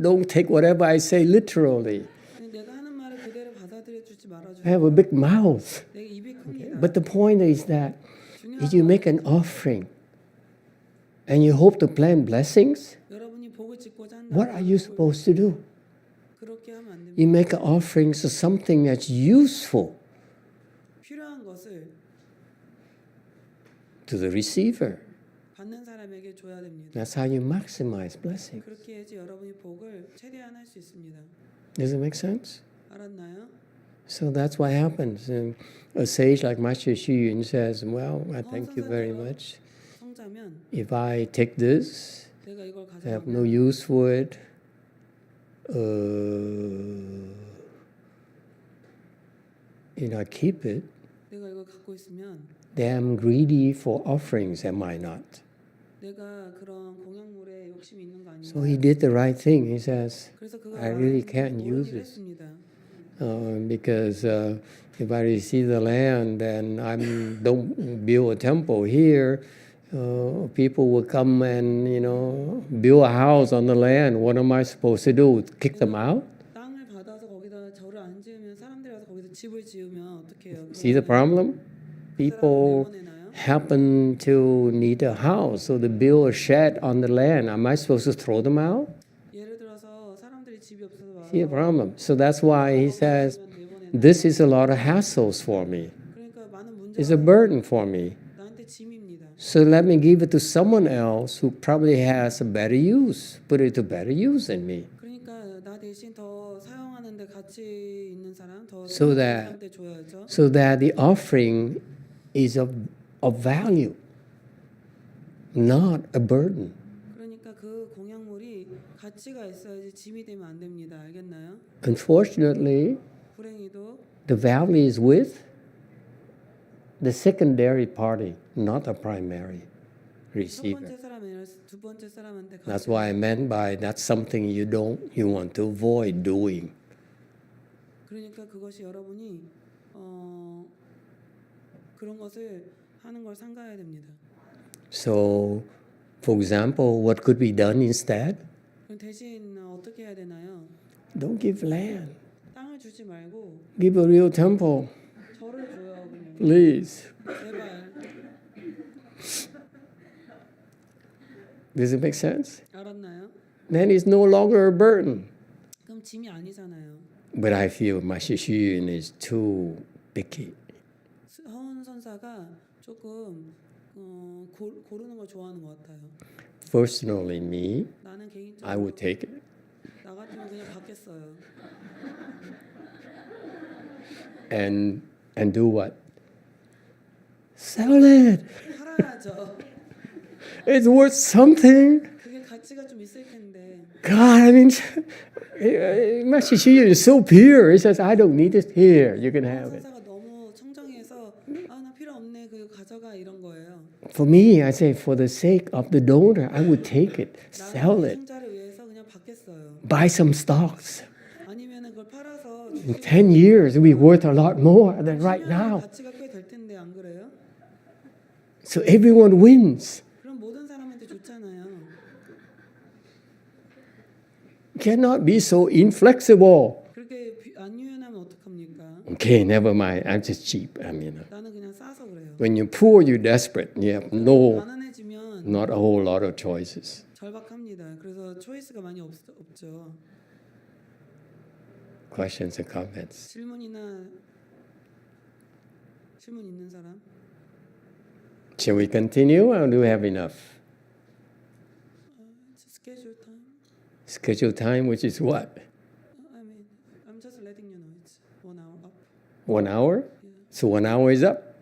don't take whatever I say literally. 내가 하는 말을 그대로 받아들여 주지 말아주세요. I have a big mouth. 내 입이 큽니다. But the point is that if you make an offering and you hope to plan blessings, 여러분이 복을 짓고자 한다. what are you supposed to do? 그렇게 하면 안 됩니다. You make an offering to something that's useful 필요한 것을 to the receiver. 받는 사람에게 줘야 됩니다. That's how you maximize blessings. 그렇게 해야지 여러분이 복을 최대한 할 수 있습니다. Does it make sense? 알았나요? So that's what happens. And a sage like Master Xu says, well, I thank you very much. 성자면 If I take this, 내가 이걸 I have no 가져가면 use for it, I keep it, 내가 이걸 갖고 있으면 then I'm greedy for offerings, am I not? 내가 그런 공양물에 욕심이 있는 거 아닌가? So he did the right thing. He says, 그래서 그거 I really can't use this. 했습니다. because if I receive the land and I don't build a temple here, people will come and build a house on the land. What am I supposed to do? Kick them out? 땅을 받아서 거기다 절을 안 지으면 사람들이 와서 거기서 집을 지으면 어떻게 해요? See the problem? People happen to need a house, so they build a shed on the land. Am I supposed to throw them out? 예를 들어서 사람들이 집이 없어서 와서 See the problem? So that's why he says, this is a lot of hassles for me. 그러니까 많은 It's a 문제가 burden for me. 나한테 짐입니다. So let me give it to someone else who probably has a better use, put it to better use than me. 그러니까 나 대신 더 사용하는데 가치 있는 사람, 더 So 사용하는 that- 사람한테 줘야죠. So that the offering is of value, not a burden. 그러니까 그 공양물이 가치가 있어야지 짐이 되면 안 됩니다. 알겠나요? Unfortunately, 불행히도 the value is with the secondary party, not the primary 첫 receiver. 번째 사람이 아니라 두 번째 사람한테 That's 가치가 why I meant by that's something you want to avoid doing. 그러니까 그것이 여러분이 그런 것을 하는 걸 삼가야 됩니다. So, for example, what could be done instead? 그럼 대신 어떻게 해야 되나요? Don't give land. 땅을 주지 말고 Give a real temple, 절을 줘요. 그냥. please. 제발. Does it make sense? 알았나요? Then it's no longer a burden. 그럼 짐이 아니잖아요. But I feel my Shishuyun is too picky. 허운 선사가 조금 고르는 걸 좋아하는 것 같아요. Personally, me, 나는 개인적으로 I would take it. 나 같으면 그냥 받겠어요. And do what? Sell it. 팔아야죠. It's worth something. 그게 가치가 좀 있을 텐데. God, I mean, my Shishuyun is so pure. He says, I don't need it here. You can have it. 선사가 너무 청정해서 나 필요 없네. 그거 가져가 이런 거예요. For me, I say, for the sake of the donor, I would take it, sell 나는 it, 승자를 위해서 그냥 받겠어요. buy some stocks. 아니면은 그걸 팔아서 In 10 years, it'll be worth a lot more than right 10년에 now. 가치가 꽤 될 텐데 안 그래요? So everyone wins. 그럼 모든 사람한테 좋잖아요. Cannot be so inflexible. 그렇게 안 유연하면 어떡합니까? Okay, never mind. I'm just cheap. I mean, 나는 그냥 싸서 그래요. when you're poor, you're desperate. You have 가난해지면 not a whole lot of choices. 절박합니다. 그래서 초이스가 많이 없죠. Questions and comments? 질문 있는 사람? Shall we continue or do we have enough? Schedule time. Schedule time, which is what? I mean, I'm just letting you know it's 1 hour up. 1 hour? So 1 hour is up?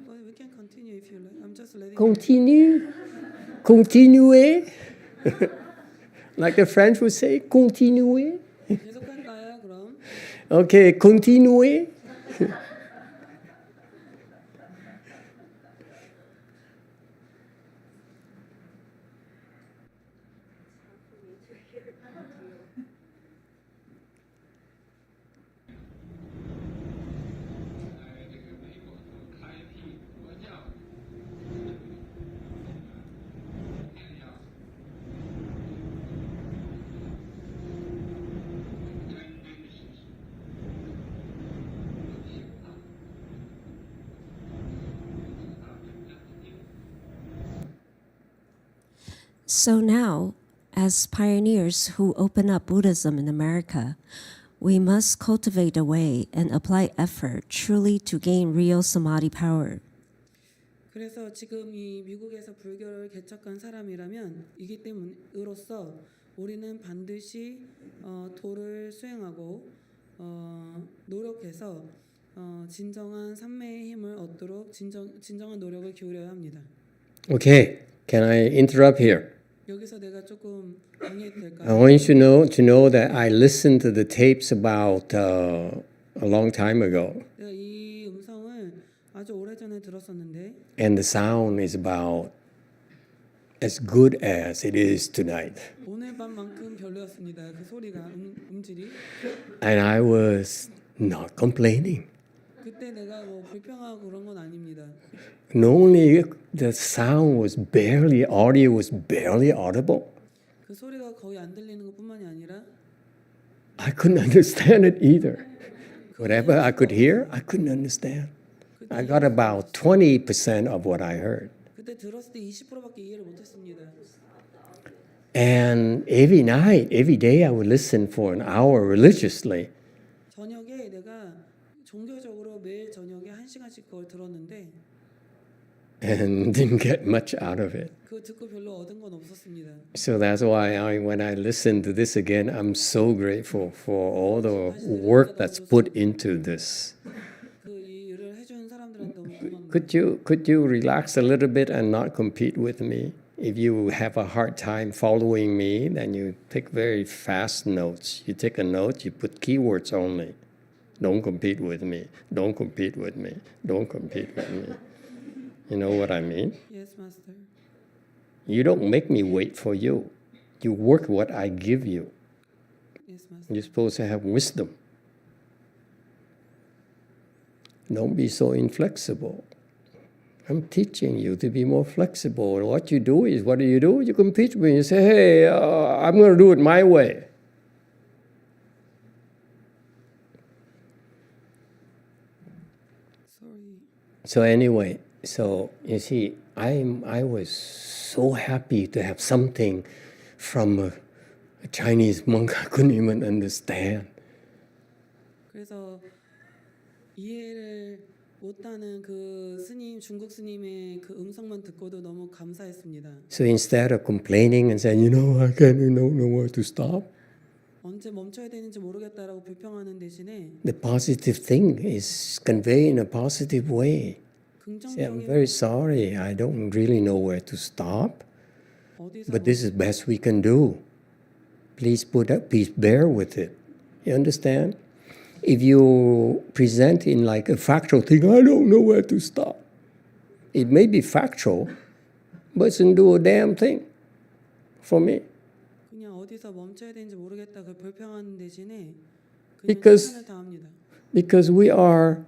Well, we can continue if you like. I'm just letting. Continue. Continuez. Like the French would say, continuez. 계속할까요? 그럼 Okay, continuez. So now, as pioneers who open up Buddhism in America, we must cultivate a way and apply effort truly to gain real samadhi power. 그래서 지금 이 미국에서 불교를 개척한 사람이라면 이기 때문으로써 우리는 반드시 도를 수행하고 노력해서 진정한 삼매의 힘을 얻도록 진정한 노력을 기울여야 합니다. Okay, can I interrupt here? 여기서 내가 조금 방해해도 I 될까요? want you to know that I listened to the tapes about a long time ago, 내가 이 음성을 아주 오래전에 들었었는데 and the sound is about as good as it is tonight. 오늘 밤만큼 별로였습니다. 그 소리가 음질이. And I was not complaining. 그때 내가 뭐 불평하고 그런 건 아닙니다. Not only the sound was barely, audio was barely audible, 그 소리가 거의 안 들리는 것뿐만이 아니라 I couldn't understand it either. Whatever I could hear, I couldn't understand. I got about 20% of what I heard. 그때 들었을 때 20%밖에 이해를 못했습니다. And every night, every day, I would listen for an hour religiously. 저녁에 내가 종교적으로 매일 저녁에 1시간씩 그걸 들었는데 And didn't get much out of it. 그거 듣고 별로 얻은 건 없었습니다. So that's why when I listen to this again, I'm so grateful for all the work that's put into this. 그 이 일을 해주는 사람들한테 너무 고맙습니다. Could you relax a little bit and not compete with me? If you have a hard time following me, then you take very fast notes. You take a note, you put keywords only. Don't compete with me. Don't compete with me. Don't compete with me. You know what I mean? Yes, master. You don't make me wait for you. You work what I give you. Yes, master. You're supposed to have wisdom. Don't be so inflexible. I'm teaching you to be more flexible. And what you do is, what do? You compete with me. You say, hey, I'm going to do it my way. Sorry. So anyway, so you see, I was so happy to have something from a Chinese monk I couldn't even understand. 그래서 이해를 못하는 그 스님, 중국 스님의 그 음성만 듣고도 너무 감사했습니다. So instead of complaining and saying, I don't know where to stop, 언제 멈춰야 되는지 모르겠다라고 불평하는 대신에 the positive thing is conveyed in a positive way. Say, I'm 긍정적인 very sorry, I don't really know where to stop, 어디서 but this is best we can do. Please please bear with it. You understand? If you present in like a factual thing, I don't know where to stop. It may be factual, but it doesn't do a damn thing for me. 그냥 어디서 멈춰야 되는지 모르겠다 그 불평하는 대신에 그냥 Because- 최선을 다합니다. Because we are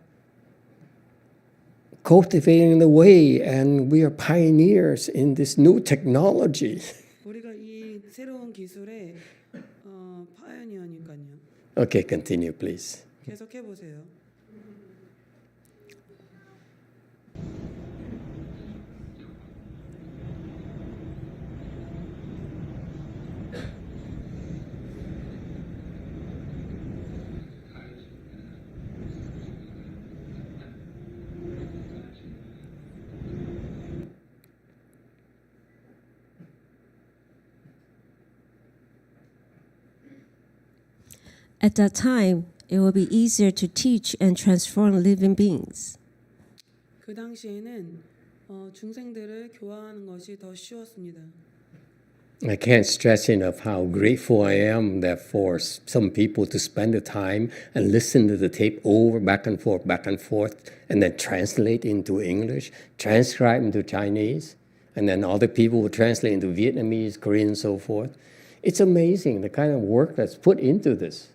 cultivating the way and we are pioneers in this new technology. 우리가 이 새로운 기술의 파이어니어니까요. Okay, continue, please. 계속 해보세요. At that time, it will be easier to teach and transform living beings. 그 당시에는 중생들을 교화하는 것이 더 쉬웠습니다. I can't stress enough how grateful I am that for some people to spend the time and listen to the tape over, back and forth, and then translate into English, transcribe into Chinese, and then other people will translate into Vietnamese, Korean, and so forth. It's amazing the kind of work that's put into this.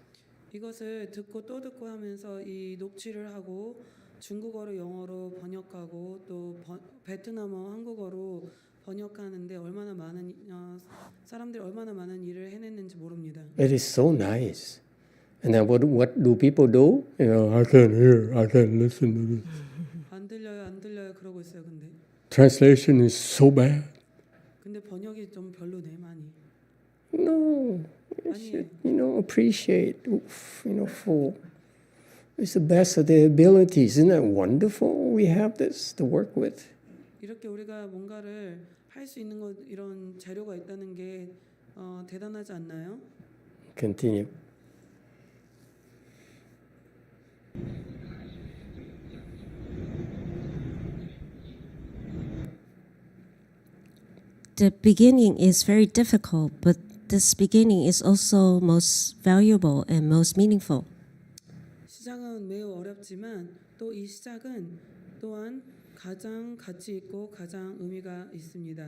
이것을 듣고 또 듣고 하면서 이 녹취를 하고 중국어로 영어로 번역하고 또 베트남어 한국어로 번역하는데 얼마나 많은 사람들이 얼마나 많은 일을 해냈는지 모릅니다. It is so nice. And then what do people do? I can't hear, I can't listen to this. 안 들려요 그러고 있어요. 근데 Translation is so bad. 근데 번역이 좀 별로네 많이. No, you 아니. should, appreciate, for it's the best of their abilities. Isn't that wonderful? We have this to work with. 이렇게 우리가 뭔가를 할 수 있는 것 이런 재료가 있다는 게 대단하지 않나요? Continue. The beginning is very difficult, but this beginning is also most valuable and most meaningful. 시작은 매우 어렵지만 또 이 시작은 또한 가장 가치 있고 가장 의미가 있습니다.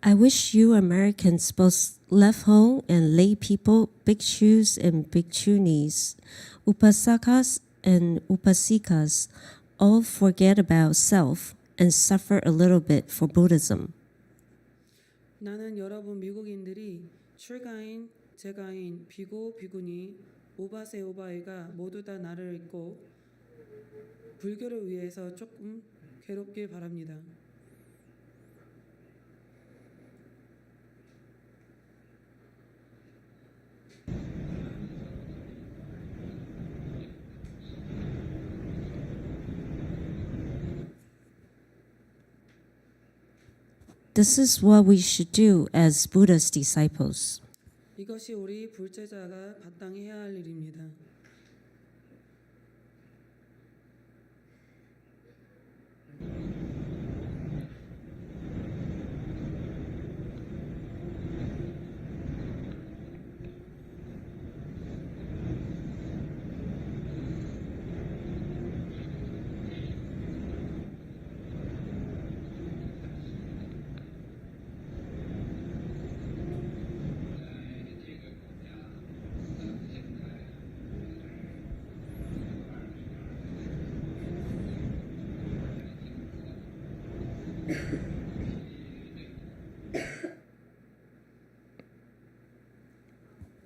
I wish you Americans, both left home and lay people, bhikshus and bhikshunis, upasakas and upasikas, all forget about self and suffer a little bit for Buddhism. 나는 여러분 미국인들이 출가인, 재가인, 비고, 비구니, 오바세, 오바이가 모두 다 나를 잊고 불교를 위해서 조금 괴롭길 바랍니다. This is what we should do as Buddha's disciples. 이것이 우리 불제자가 마땅히 해야 할 일입니다.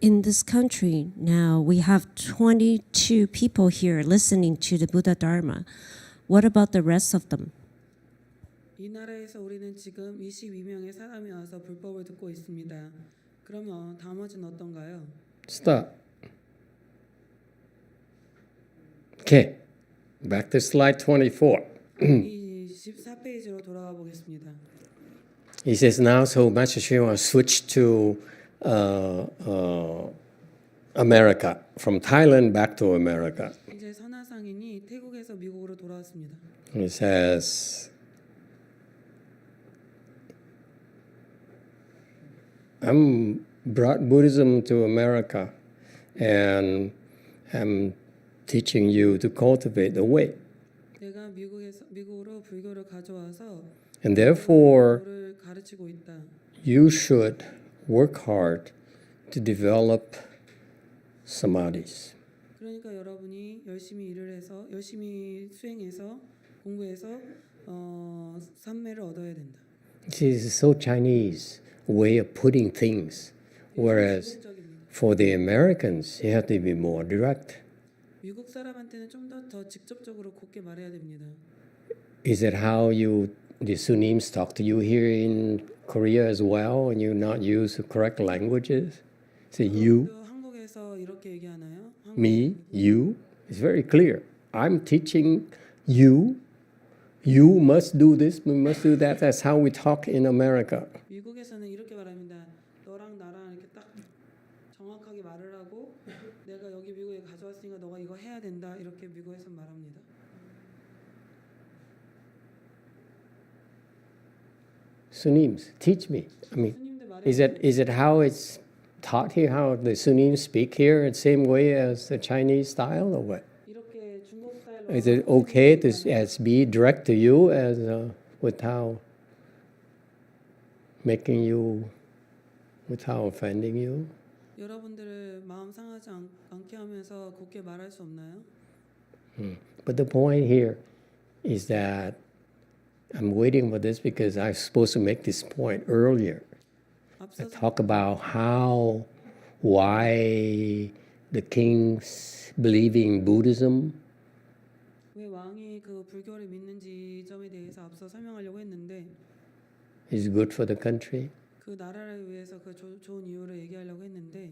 In this country now, we have 22 people here listening to the Buddha Dharma. What about the rest of them? 이 나라에서 우리는 지금 22명의 사람이 와서 불법을 듣고 있습니다. 그러면 나머지는 어떤가요? Stop. Okay. Back to slide 24. 이 14페이지로 돌아가 보겠습니다. He says now, so Master Shua switched to America, from Thailand back to America. 이제 선화상인이 태국에서 미국으로 돌아왔습니다. He says, I'm brought Buddhism to America and I'm teaching you to cultivate the way. 내가 미국으로 불교를 가져와서 And therefore, 불교를 가르치고 있다. you should work hard to develop samadhis. 그러니까 여러분이 열심히 일을 해서 열심히 수행해서 공부해서 삼매를 얻어야 된다. This is so Chinese way of putting things, whereas for the Americans, you have to be more direct. 미국 사람한테는 좀 더 직접적으로 곧게 말해야 됩니다. Is that how the Sunims talk to you here in Korea as well, and you not use the correct languages? Say you, 또 한국에서 이렇게 얘기하나요? me, you. It's very clear. I'm teaching you. You must do this. We must do that. That's how we talk in America. 미국에서는 이렇게 말합니다. 너랑 나랑 이렇게 딱 정확하게 말을 하고 내가 여기 미국에 가져왔으니까 너가 이거 해야 된다. 이렇게 미국에서 말합니다. Sunims, teach me. I mean, is it how it's taught here? How the Sunims speak here, the same way as the Chinese style, or what? 이렇게 중국 스타일로 Is it okay to as be direct to you as without making you, without offending you? 여러분들을 마음 상하지 않게 하면서 곧게 말할 수 없나요? But the point here is that I'm waiting for this because I was supposed to make this point earlier. I 앞서서 talk about why the kings believing Buddhism 왜 왕이 그 불교를 믿는지 점에 대해서 앞서 설명하려고 했는데 is good for the country 그 나라를 위해서 그 좋은 이유를 얘기하려고 했는데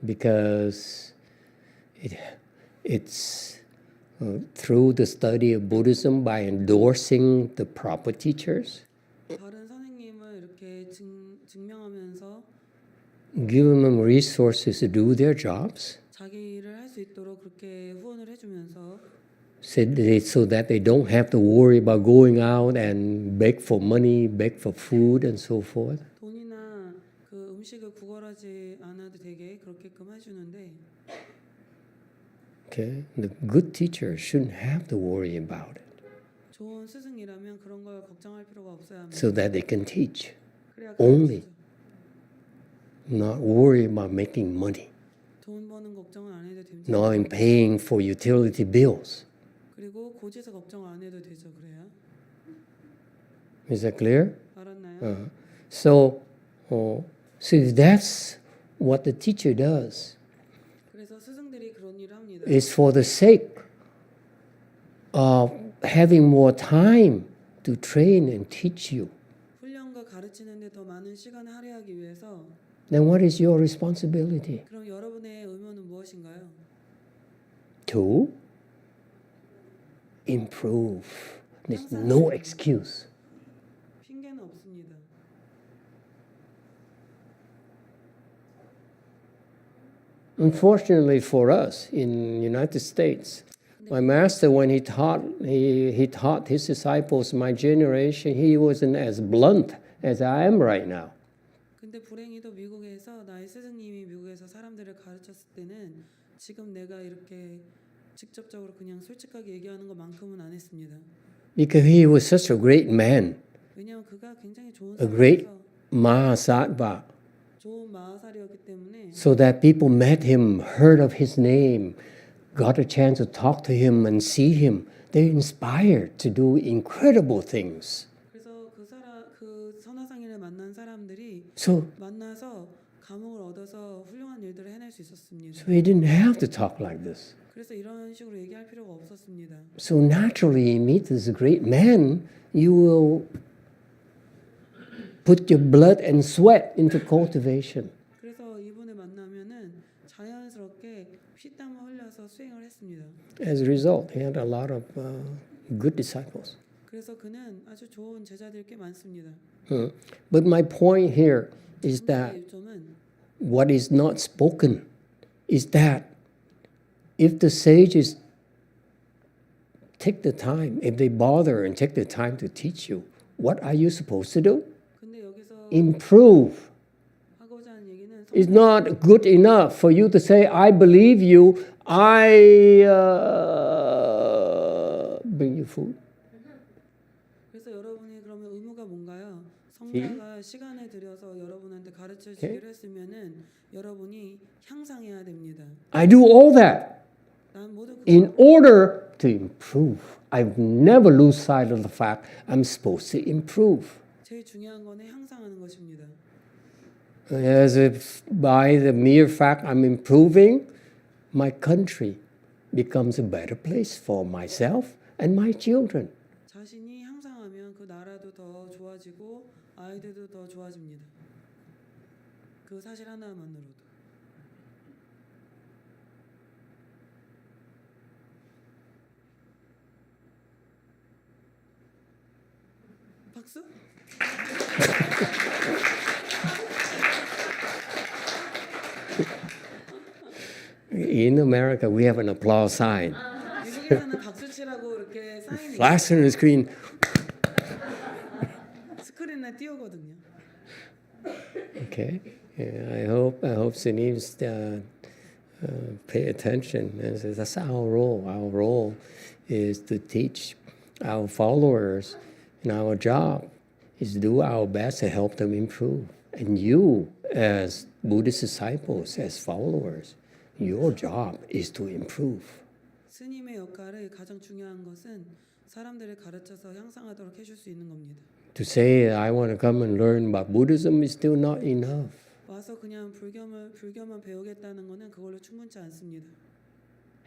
because it's through the study of Buddhism by endorsing the proper teachers, 다른 선생님을 이렇게 증명하면서 give them resources to do their jobs, 자기 일을 할 수 있도록 그렇게 후원을 해주면서 so that they don't have to worry about going out and beg for money, beg for food, and so forth. 돈이나 그 음식을 구걸하지 않아도 되게 그렇게끔 해주는데 Okay, the good teachers shouldn't have to worry about it. 좋은 스승이라면 그런 걸 걱정할 필요가 없어야 합니다. so that they can teach. 그래야 only. 가르치죠. Not worry about making money, 돈 버는 걱정은 안 해도 됩니다. not in paying for utility bills. 그리고 고지서 걱정 안 해도 되죠. 그래야 Is that clear? 알았나요? So if that's what the teacher does, 그래서 스승들이 그런 일을 합니다. it's for the sake of having more time to train and teach you. 훈련과 가르치는데 더 많은 시간을 할애하기 위해서 Then what is your responsibility? 그럼 여러분의 의무는 무엇인가요? To improve. There's no excuse. 핑계는 없습니다. Unfortunately for us in United States, my master, when he taught his disciples, my generation, he wasn't as blunt as I am right now. 근데 불행히도 미국에서 나의 스승님이 미국에서 사람들을 가르쳤을 때는 지금 내가 이렇게 직접적으로 그냥 솔직하게 얘기하는 것만큼은 안 했습니다. Because he was such a great man, 왜냐하면 그가 굉장히 좋은 a great 사람이어서 Mahasattva, 좋은 마하살이었기 때문에 so that people met him, heard of his name, got a chance to talk to him and see him. They're inspired to do incredible things. 그래서 그 선화상인을 만난 사람들이 So 만나서 감흥을 얻어서 훌륭한 일들을 해낼 수 있었습니다. he didn't have to talk like this. 그래서 이런 식으로 얘기할 필요가 없었습니다. So naturally, you meet this great man, you will put your blood and sweat into cultivation. 그래서 이분을 만나면은 자연스럽게 피땀을 흘려서 수행을 했습니다. As a result, he had a lot of good disciples. 그래서 그는 아주 좋은 제자들이 꽤 많습니다. But my point here is that 점은 what is not spoken is that if the sages take the time, if they bother and take the time to teach you, what are you supposed to do? 근데 여기서 Improve. 하고자 하는 얘기는 It's not good enough for you to say, I believe you, I bring you food. 그래서 여러분이 그러면 의무가 뭔가요? 성자가 시간을 들여서 여러분한테 가르쳐 주기로 했으면은 여러분이 향상해야 됩니다. I do all that 난 모두 in order to improve. I never lose sight of the fact I'm supposed to improve. 제일 중요한 거는 향상하는 것입니다. As if by the mere fact I'm improving, my country becomes a better place for myself and my children. 자신이 향상하면 그 나라도 더 좋아지고 아이들도 더 좋아집니다. 그 사실 하나만으로도. 박수? In America, we have an applause sign. 미국에서는 박수 치라고 이렇게 사인이 Flash on the screen. 스크린에 띄우거든요. Okay. Yeah, I hope Sunee's pay attention. That's our role. Our role is to teach our followers, and our job is to do our best to help them improve. And you, as Buddhist disciples, as followers, your job is to improve. 스님의 역할을 가장 중요한 것은 사람들을 가르쳐서 향상하도록 해줄 수 있는 겁니다. To say I want to come and learn about Buddhism is still not enough. 와서 그냥 불교만 배우겠다는 것은 그걸로 충분치 않습니다.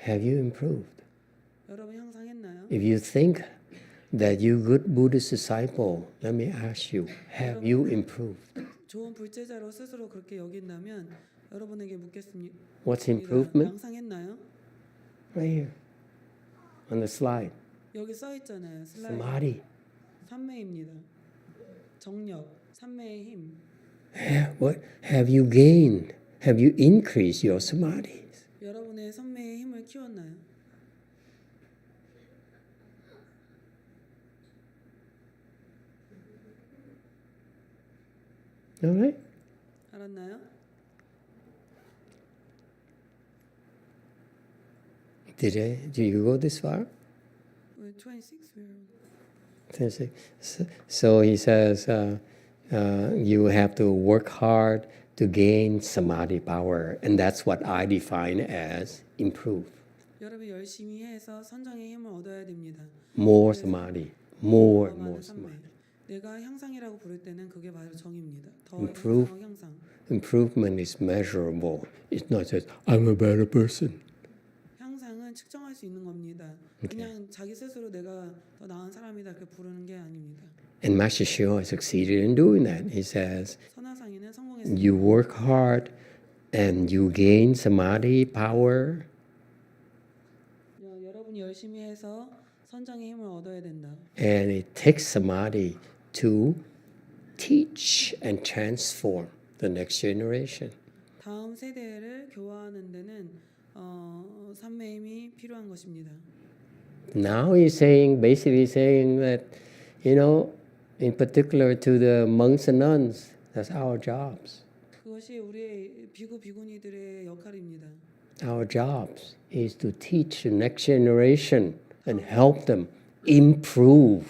Have you improved? 여러분 향상했나요? If you think that you good Buddhist disciple, let me ask you, have you improved? 좋은 불제자로 스스로 그렇게 여긴다면 여러분에게 묻겠습니다. What's improvement? 향상했나요? Right here on the slide. 여기 써 있잖아요. 슬라이드. Samadhi. 삼매입니다. 정력, 삼매의 힘. What have you gained? Have you increased your samadhis? 여러분의 삼매의 힘을 키웠나요? All right. 알았나요? Did you go this far? 26. So he says you have to work hard to gain samadhi power, and that's what I define as improve. 여러분이 열심히 해서 선정의 힘을 얻어야 됩니다. More samadhi, more 많은 samadhi. 삼매. 내가 향상이라고 부를 때는 그게 바로 정입니다. 더 Improve. 향상. Improvement is measurable. It's not just I'm a better person. 향상은 측정할 수 있는 겁니다. 그냥 자기 스스로 내가 더 나은 사람이다 그렇게 부르는 게 아닙니다. And Master Shio succeeded in doing that. He says, 선화상인은 성공했습니다. you work hard and you gain samadhi power. 여러분이 열심히 해서 선정의 힘을 얻어야 된다. And it takes samadhi to teach and transform the next generation. 다음 세대를 교화하는 데는 삼매 힘이 필요한 것입니다. Now he's saying, basically saying that, in particular to the monks and nuns, that's our jobs. 그것이 우리의 비구 비구니들의 역할입니다. Our jobs is to teach the next generation and help them improve.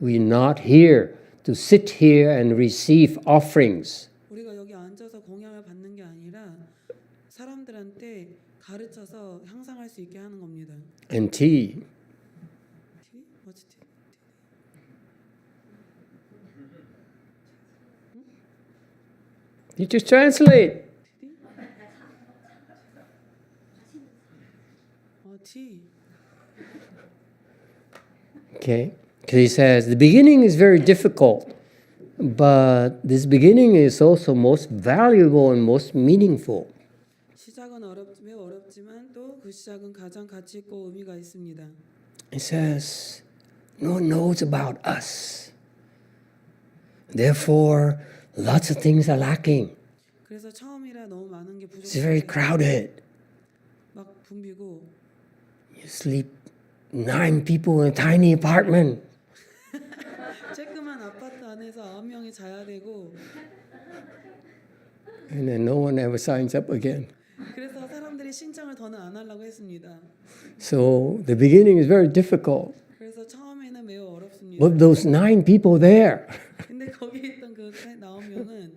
We're not here to sit here and receive offerings. 우리가 여기 앉아서 공양을 받는 게 아니라 사람들한테 가르쳐서 향상할 수 있게 하는 겁니다. And tea. What's tea? You just translate. tea. Okay. Because he says the beginning is very difficult, but this beginning is also most valuable and most meaningful. 시작은 매우 어렵지만 또 그 시작은 가장 가치 있고 의미가 있습니다. He says, no one knows about us. Therefore, lots of things are lacking. 그래서 처음이라 너무 많은 게 It's very 부족해요. crowded. 막 붐비고 You sleep 9 people in a tiny apartment. 쬐끄만 아파트 안에서 9명이 자야 되고 And then no one ever signs up again. 그래서 사람들이 신청을 더는 안 하려고 했습니다. So the beginning is very difficult. 그래서 처음에는 매우 어렵습니다. But those 9 people there 근데 거기 있던 그 9명은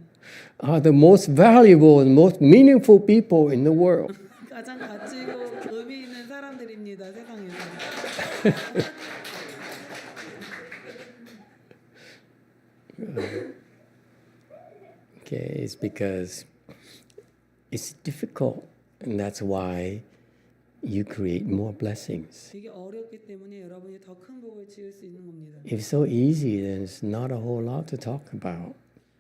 are the most valuable and most meaningful people in the world. 가장 가치 있고 의미 있는 사람들입니다. 세상에서. Okay, it's because it's difficult, and that's why you create more blessings. 되게 어렵기 때문에 여러분이 더 큰 복을 지을 수 있는 겁니다. If it's so easy, then it's not a whole lot to talk about.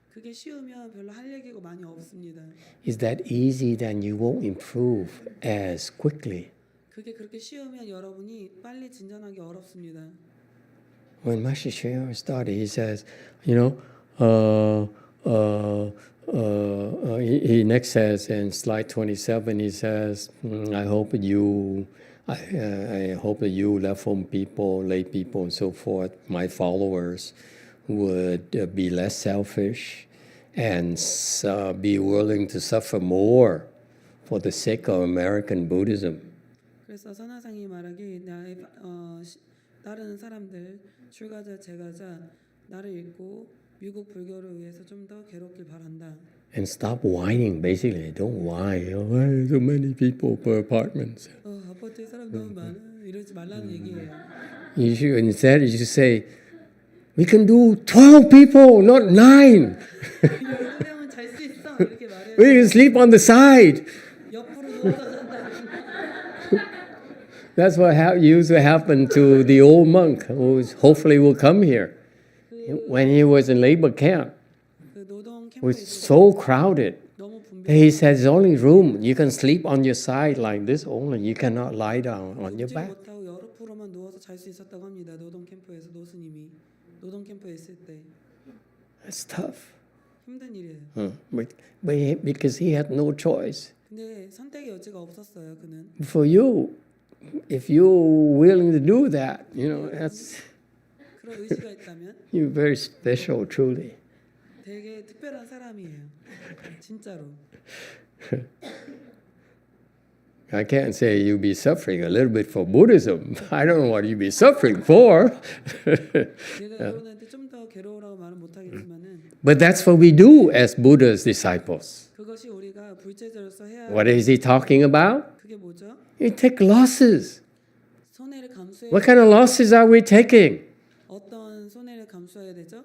그게 쉬우면 별로 할 얘기가 많이 없습니다. Is that easy, then you won't improve as quickly. 그게 그렇게 쉬우면 여러분이 빨리 진전하기 어렵습니다. When Master Sheo started, he says, he next says in slide 27, he says, I hope that you left home people, lay people, and so forth, my followers, would be less selfish and be willing to suffer more for the sake of American Buddhism. 그래서 선화상이 말하기 다른 사람들 출가자 제가자 나를 읽고 미국 불교를 위해서 좀 더 괴롭길 바란다. And stop whining, basically. Don't whine. Oh, why so many people per apartment? 아파트에 사람 너무 많아. 이러지 말라는 얘기예요. Instead, you should say, we can do 12 people, not 9. 12명은 잘 수 있어. 이렇게 말해요. We can sleep on the side. 옆으로 누워서 잔다. That's what used to happen to the old monk who hopefully will come here. When he was in labor camp, 그 노동 it was 캠프에 so crowded. 너무 붐비. He said, there's only room. You can sleep on your side like this only. You cannot lie down on your 지 back. 못하고 옆으로만 누워서 잘 수 있었다고 합니다. 노동 캠프에서 노스님이 노동 캠프에 있을 때 That's tough. 힘든 일이에요. Because he had no choice. 근데 선택의 여지가 없었어요. 그는. For you, if you're willing to do that, that's 그런 의지가 있다면 you're very special, truly. 되게 특별한 사람이에요. 진짜로. I can't say you be suffering a little bit for Buddhism. I don't know what you be suffering for. 내가 여러분한테 좀 더 괴로우라고 말은 못하겠지만은 But that's what we do as Buddha's disciples. 그것이 우리가 불제자로서 해야 할 What is he talking about? 그게 뭐죠? You take losses. 손해를 감수해 What kind of losses are we taking? 어떤 손해를 감수해야 되죠?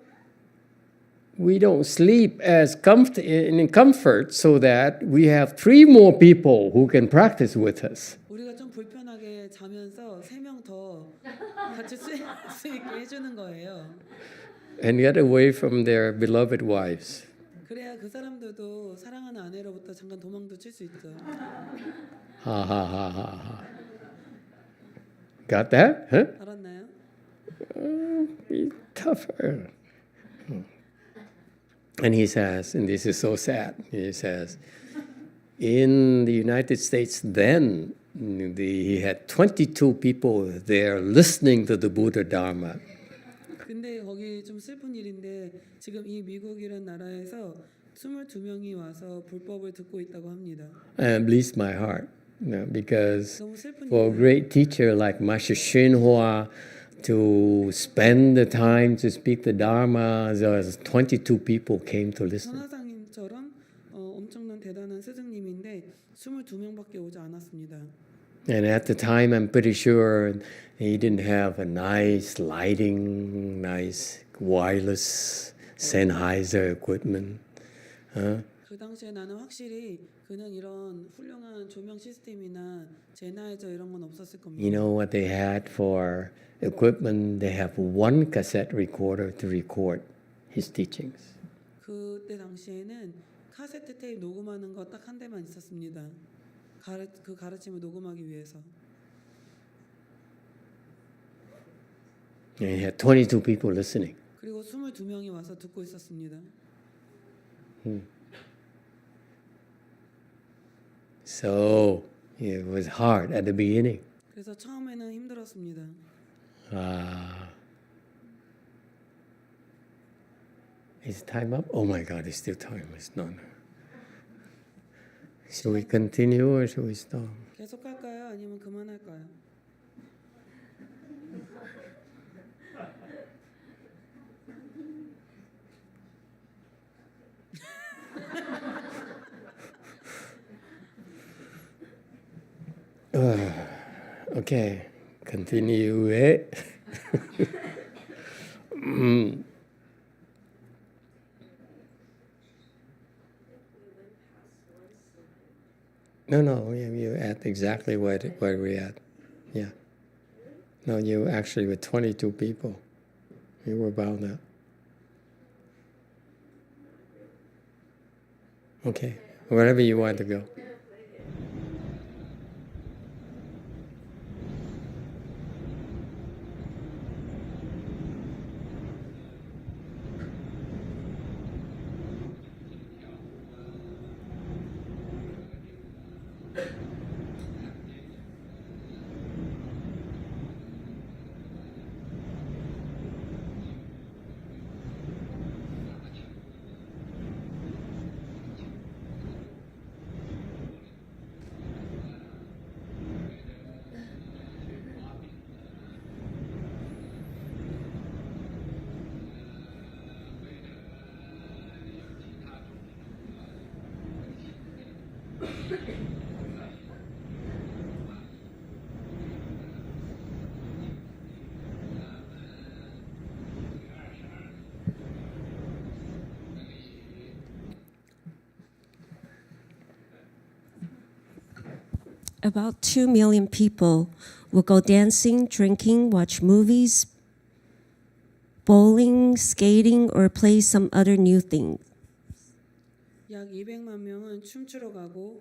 We don't sleep as in comfort so that we have 3 more people who can practice with us. 우리가 좀 불편하게 자면서 3명 더 같이 수 있게 해주는 거예요. And get away from their beloved wives. 그래야 그 사람들도 사랑하는 아내로부터 잠깐 도망도 칠 수 있죠. Ha ha ha ha ha. Got that? Huh? 알았나요? Be tougher. And he says, and this is so sad, he says, in the United States then, he had 22 people there listening to the Buddha Dharma. 근데 거기 좀 슬픈 일인데 지금 이 미국이라는 나라에서 22명이 와서 불법을 듣고 있다고 합니다. And it bleeds my heart, because 너무 슬픈 for a 일이에요. great teacher like Master YongHua to spend the time to speak the Dharma, there was 22 people came to listen. 선화상님처럼 엄청난 대단한 스승님인데 22명밖에 오지 않았습니다. And at the time, I'm pretty sure he didn't have a nice lighting, nice wireless Sennheiser equipment. 그 당시에 나는 확실히 그는 이런 훌륭한 조명 시스템이나 제나이저 이런 건 없었을 겁니다. You know what they had for equipment? They have 1 cassette recorder to record his teachings. 그때 당시에는 카세트 테이프 녹음하는 거 딱 한 대만 있었습니다. 그 가르침을 녹음하기 위해서. And he had 22 people listening. 그리고 22명이 와서 듣고 있었습니다. So it was hard at the beginning. 그래서 처음에는 힘들었습니다. Is time up? Oh my God, it's still time. It's not. Should we continue or should we stop? 계속 할까요? 아니면 그만할까요? Okay, continue it. No, you at exactly where we're at. Yeah. No, you actually were 22 people. You were about that. Okay, wherever you want to go. About 2 million people will go dancing, drinking, watch movies, bowling, skating, or play some other new thing. 약 200만 명은 춤추러 가고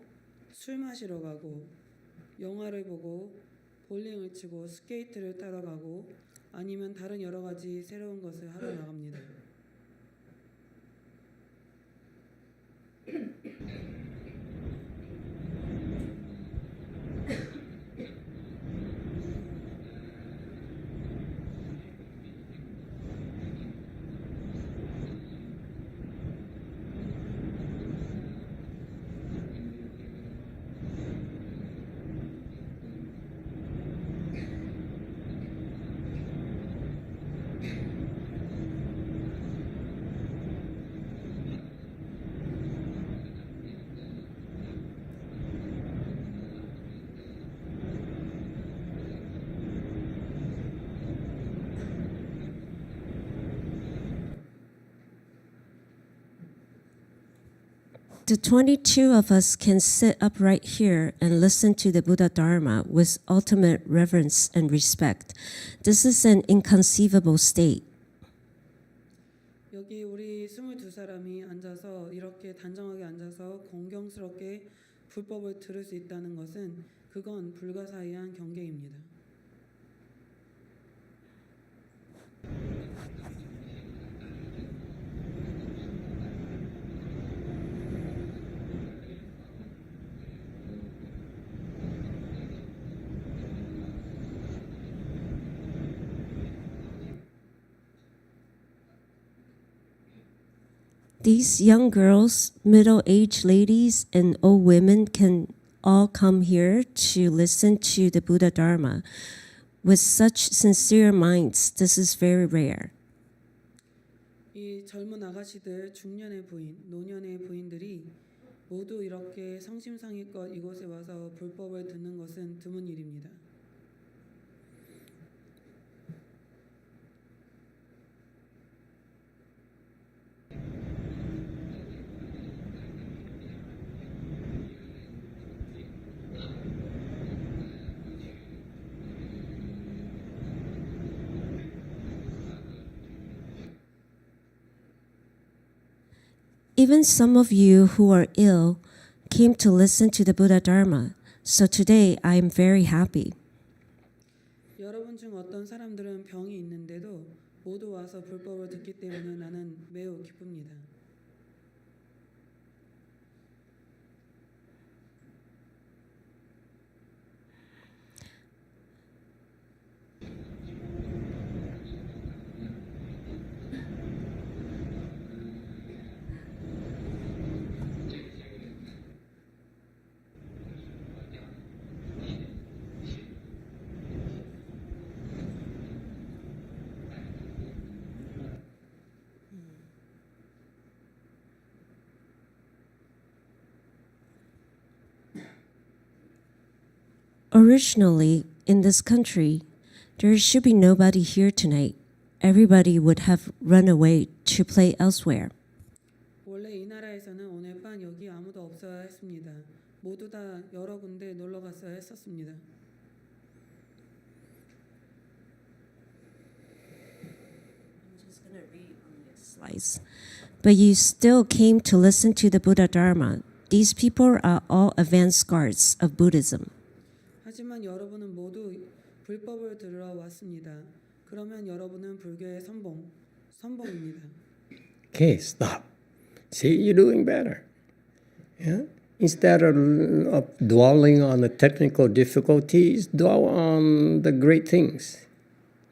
술 마시러 가고 영화를 보고 볼링을 치고 스케이트를 타러 가고 아니면 다른 여러 가지 새로운 것을 하러 나갑니다. The 22 of us can sit upright here and listen to the Buddha Dharma with ultimate reverence and respect. This is an inconceivable state. 여기 우리 22사람이 앉아서 이렇게 단정하게 앉아서 공경스럽게 불법을 들을 수 있다는 것은 그건 불가사의한 경계입니다. These young girls, middle-aged ladies, and old women can all come here to listen to the Buddha Dharma. With such sincere minds, this is very rare. 이 젊은 아가씨들, 중년의 부인, 노년의 부인들이 모두 이렇게 성심성의껏 이곳에 와서 불법을 듣는 것은 드문 일입니다. Even some of you who are ill came to listen to the Buddha Dharma. So today I am very happy. 여러분 중 어떤 사람들은 병이 있는데도 모두 와서 불법을 듣기 때문에 나는 매우 기쁩니다. Originally, in this country, there should be nobody here tonight. Everybody would have run away to play elsewhere. 원래 이 나라에서는 오늘 밤 여기 아무도 없어야 했습니다. 모두 다 여러 군데 놀러 갔어야 했었습니다. Slides. But you still came to listen to the Buddha Dharma. These people are all advanced guards of Buddhism. 하지만 여러분은 모두 불법을 들으러 왔습니다. 그러면 여러분은 불교의 선봉입니다. Okay, stop. See, you're doing better. Yeah? Instead of dwelling on the technical difficulties, dwell on the great things,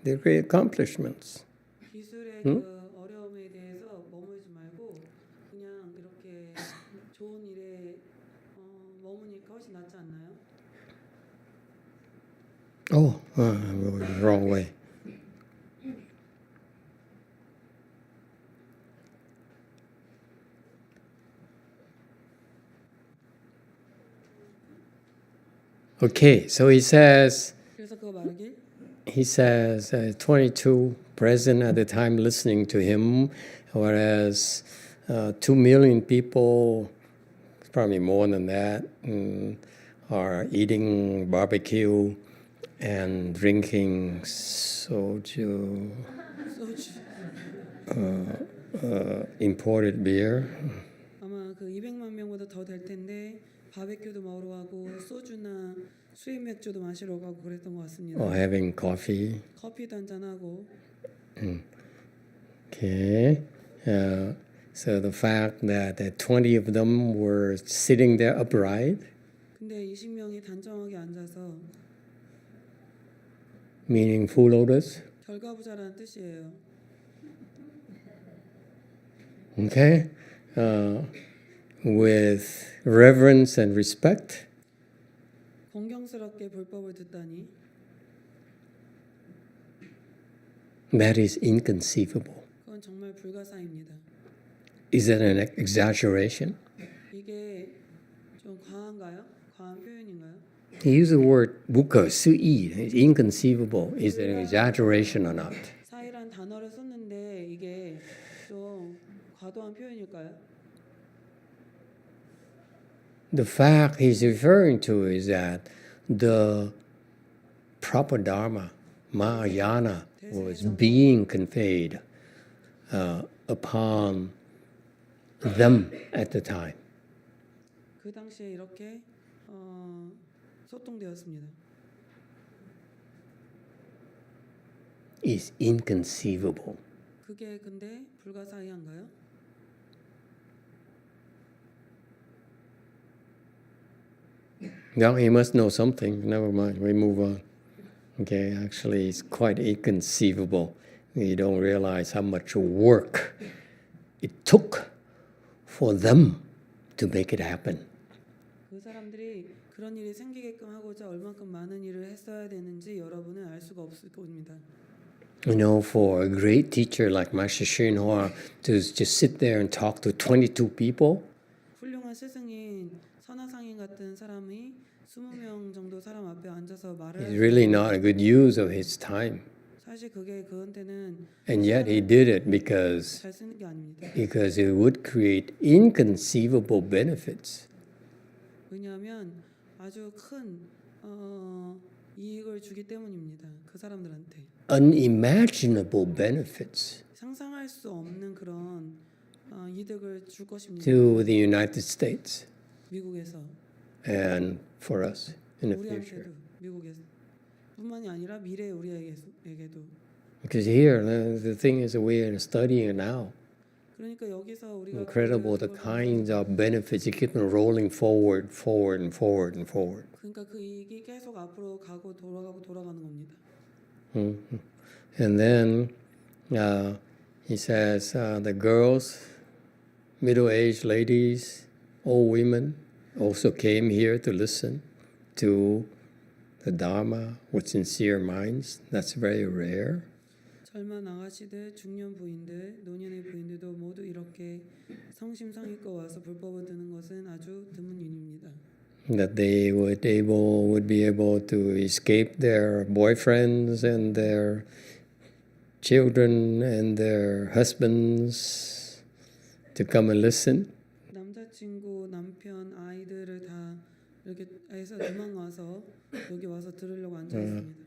the great accomplishments. 기술의 그 어려움에 대해서 머물지 말고 그냥 이렇게 좋은 일에 머무니까 훨씬 낫지 않나요? Oh, wrong way. Okay, so 그래서 그거 말하길 he says 22 present at the time listening to him, whereas 2 million people, probably more than that, are eating barbecue and drinking soju, imported beer. 아마 그 200만 명보다 더 될 텐데 바베큐도 먹으러 가고 소주나 수입 맥주도 마시러 가고 그랬던 것 같습니다. Or having coffee. 커피도 한잔 하고. Okay. So the fact that 20 of them were sitting there upright, 근데 20명이 단정하게 앉아서 meaning full lotus. 결과부자라는 뜻이에요. Okay. With reverence and respect. 공경스럽게 불법을 듣다니 That is inconceivable. 그건 정말 불가사의입니다. Is that an exaggeration? 이게 좀 과한가요? 과한 표현인가요? He used the word 무커스이. It's inconceivable. Is it an exaggeration or not? 사이란 단어를 썼는데 이게 좀 과도한 표현일까요? the fact he's referring to is that the proper Dharma, Mahayana, was being conveyed upon them at the time. 그 당시에 이렇게 소통되었습니다. Is inconceivable. 그게 근데 불가사의한가요? Now he must know something. Never mind. We move on. Okay, actually, it's quite inconceivable. You don't realize how much work it took for them to make it happen. 그 사람들이 그런 일이 생기게끔 하고자 얼만큼 많은 일을 했어야 되는지 여러분은 알 수가 없을 겁니다. You know, for a great teacher like Master YongHua to just sit there and talk to 22 people, 훌륭한 스승인 선화상인 같은 사람이 20명 정도 사람 앞에 앉아서 말을 is really not a good use of his time. 사실 그게 그한테는 And yet he did it because 잘 쓰는 게 아닙니다. it would create inconceivable benefits. 왜냐하면 아주 큰 이익을 주기 때문입니다. 그 사람들한테 Unimaginable benefits 상상할 수 없는 그런 이득을 줄 것입니다. to the United States 미국에서 and for us in the future. 우리한테도 미국에서 뿐만이 아니라 미래 우리에게도. Because here, the thing is, we are studying it now. 그러니까 여기서 우리가 Incredible the kinds of benefits. You keep on rolling forward, forward, and forward, and forward. 그러니까 그 이익이 계속 앞으로 가고 돌아가는 겁니다. And then he says the girls, middle-aged ladies, old women also came here to listen to the Dharma with sincere minds. That's very rare. 젊은 아가씨들, 중년 부인들, 노년의 부인들도 모두 이렇게 성심성의껏 와서 불법을 듣는 것은 아주 드문 일입니다. That they would be able to escape their boyfriends and their children and their husbands to come and listen. 남자친구, 남편, 아이들을 다 이렇게 해서 도망 와서 여기 와서 들으려고 앉아 있습니다.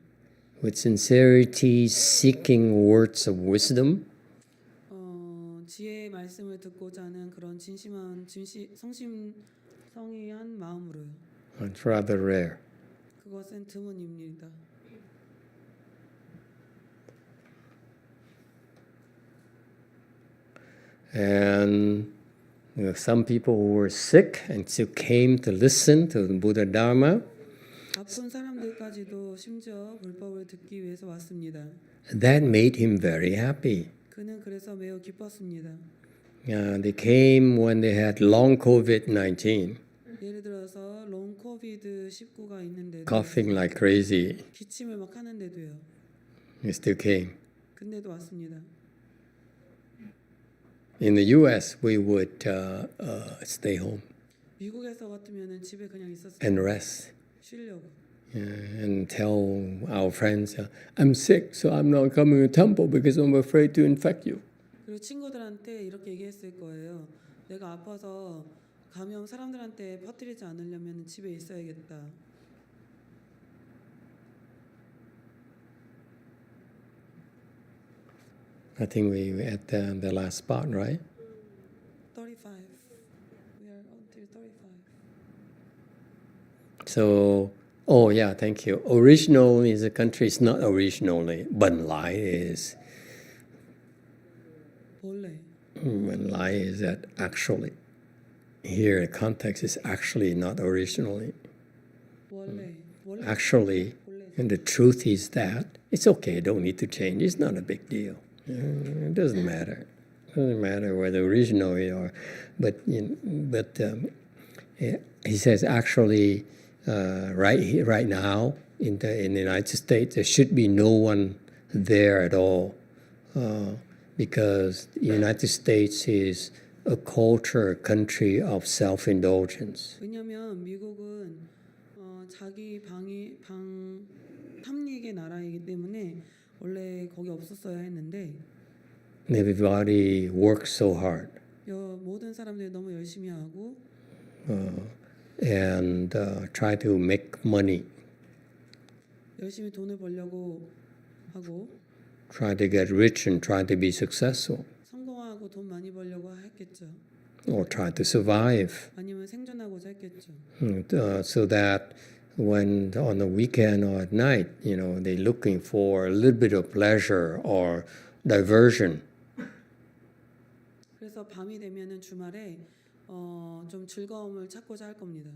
With sincerity, seeking words of wisdom. 지혜의 말씀을 듣고자 하는 그런 성심성의한 마음으로요. It's rather rare. 그것은 드문 일입니다. And some people who were sick and still came to listen to the Buddha Dharma. 아픈 사람들까지도 심지어 불법을 듣기 위해서 왔습니다. That made him very happy. 그는 그래서 매우 기뻤습니다. They came when they had long COVID-19, 예를 들어서 롱 코비드 19가 있는데도 coughing like crazy. 기침을 막 하는데도요. He still came. 근데도 왔습니다. In the U.S., we would stay home 미국에서 같으면은 집에 그냥 있었어요. and rest. 쉬려고. And tell our friends, I'm sick, so I'm not coming to temple because I'm afraid to infect you. 그리고 친구들한테 이렇게 얘기했을 거예요. 내가 아파서 감염 사람들한테 퍼뜨리지 않으려면 집에 있어야겠다. I think we were at the last spot, right? 35. We are until 35. So, oh yeah, thank you. Original is a country. It's not originally. Ban Lai is. 본래. Ban Lai is that actually. Here, the context is actually not originally. 원래. Actually, and the truth is that it's okay. Don't need to change. It's not a big deal. It doesn't matter. It doesn't matter whether original or, but he says actually. Right now in the United States, there should be no one there at all, because the United States is a culture, a country of self-indulgence. 왜냐하면 미국은 자기 탐닉의 나라이기 때문에 원래 거기 없었어야 했는데. Everybody works so hard. 모든 사람들이 너무 열심히 하고. and try to make money, 열심히 돈을 벌려고 하고 try to get rich and try to be successful, 성공하고 돈 많이 벌려고 했겠죠. or try to survive. 아니면 생존하고자 했겠죠. So that when on the weekend or at night, they're looking for a little bit of pleasure or diversion. 그래서 밤이 되면은 주말에 좀 즐거움을 찾고자 할 겁니다.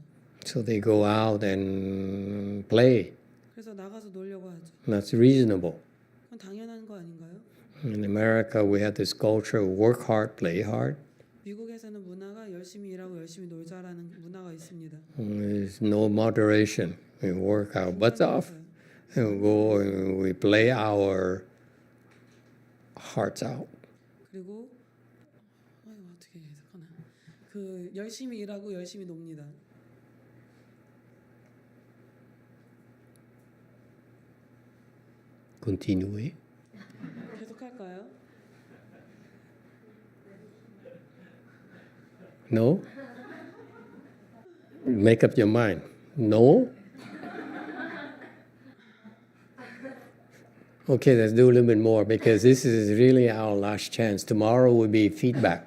So they go out and play. 그래서 나가서 놀려고 하죠. That's reasonable. 그건 당연한 거 아닌가요? In America, we have this culture of work hard, play hard. 미국에서는 문화가 열심히 일하고 열심히 놀자라는 문화가 있습니다. There's no moderation. We work our butts off and we go and we play our hearts out. 그리고 어떻게 해석하나? 그 열심히 일하고 열심히 놉니다. Continue. 계속할까요? No? Make up your mind. No? Okay, let's do a little bit more because this is really our last chance. Tomorrow will be feedback.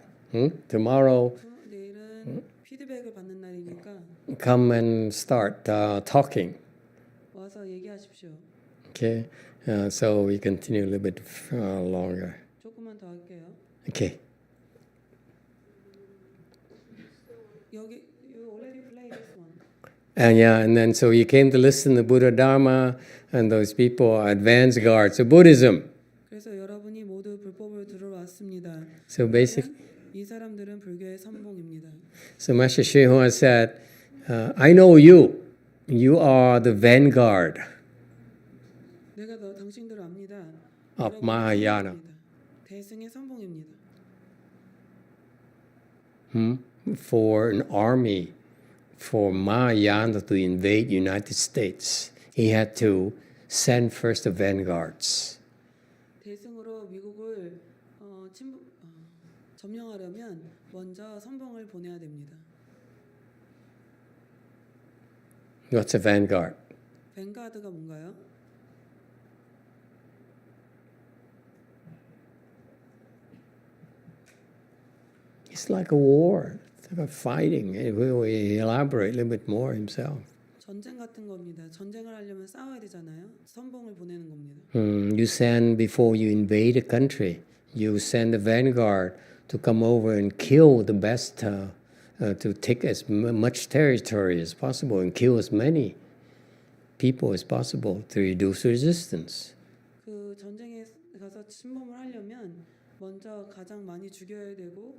Tomorrow, 내일은 피드백을 받는 날이니까 come and start talking. 와서 얘기하십시오. Okay? So we continue a little bit longer. 조금만 더 할게요. Okay. 여기 you already played this one. And then so you came to listen to Buddha Dharma, and those people are advanced guards of Buddhism. 그래서 여러분이 모두 불법을 들어왔습니다. So basically, 이 사람들은 불교의 선봉입니다. so Master YongHua said, I know you. You are the vanguard 내가 당신들을 압니다. of 여러분은 Mahayana. 선봉입니다. 대승의 선봉입니다. For an army, for Mahayana to invade United States, he had to send first the vanguards. 대승으로 미국을 점령하려면 먼저 선봉을 보내야 됩니다. What's a vanguard? 뱅가드가 뭔가요? It's like a war. It's like a fighting. He will elaborate a little bit more himself. 전쟁 같은 겁니다. 전쟁을 하려면 싸워야 되잖아요. 선봉을 보내는 겁니다. You send before you invade a country. You send the vanguard to come over and kill the best, to take as much territory as possible and kill as many people as possible to reduce resistance. 그 전쟁에 가서 침범을 하려면 먼저 가장 많이 죽여야 되고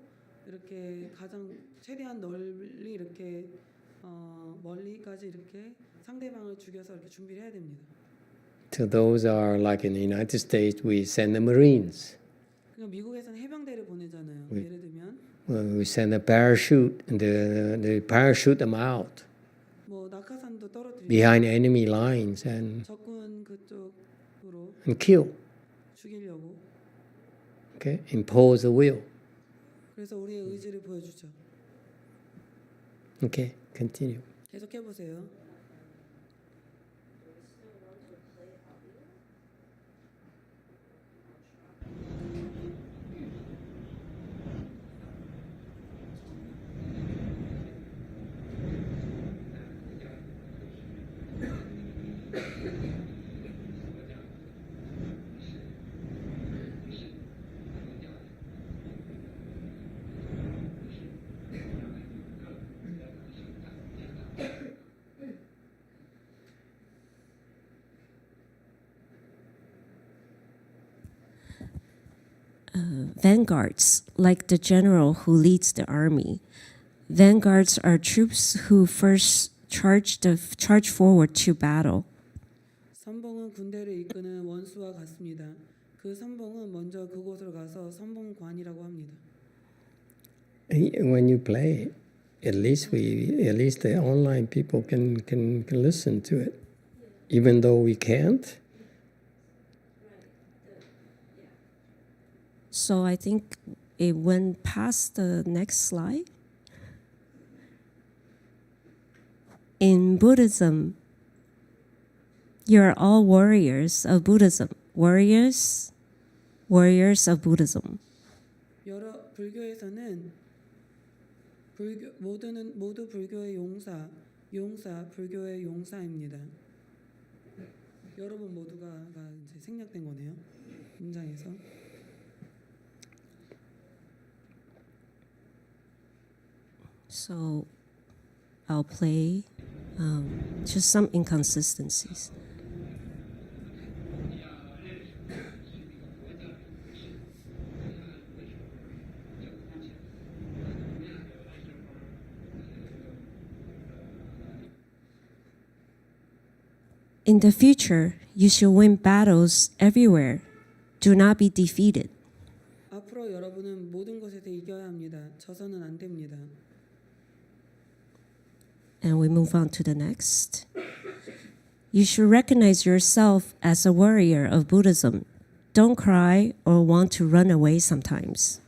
이렇게 가장 최대한 널리 이렇게 멀리까지 이렇게 상대방을 죽여서 이렇게 준비를 해야 됩니다. So those are like in the United States, we send the Marines. 그러니까 미국에서는 해병대를 보내잖아요. 예를 들면 We send a parachute and they parachute them out 뭐 낙하산도 떨어뜨리고 behind enemy lines and 적군 그쪽으로 kill. 죽이려고. Okay, impose the will. 그래서 우리의 의지를 보여주죠. Okay, continue. 계속 해보세요. Vanguards, like the general who leads the army. Vanguards are troops who first charge forward to battle. 선봉은 군대를 이끄는 원수와 같습니다. 그 선봉은 먼저 그곳으로 가서 선봉관이라고 합니다. When you play, at least the online people can listen to it, even though we can't. So I think it went past the next slide. in Buddhism, you're all warriors of Buddhism. Warriors of Buddhism. 여러 불교에서는 모두 불교의 용사, 불교의 용사입니다. 여러분 모두가 이제 생략된 거네요. 문장에서. So I'll play just some inconsistencies. In the future, you should win battles everywhere. Do not be defeated. 앞으로 여러분은 모든 것에서 이겨야 합니다. 져서는 안 됩니다. And we move on to the next. You should recognize yourself as a warrior of Buddhism. Don't cry or want to run away sometimes.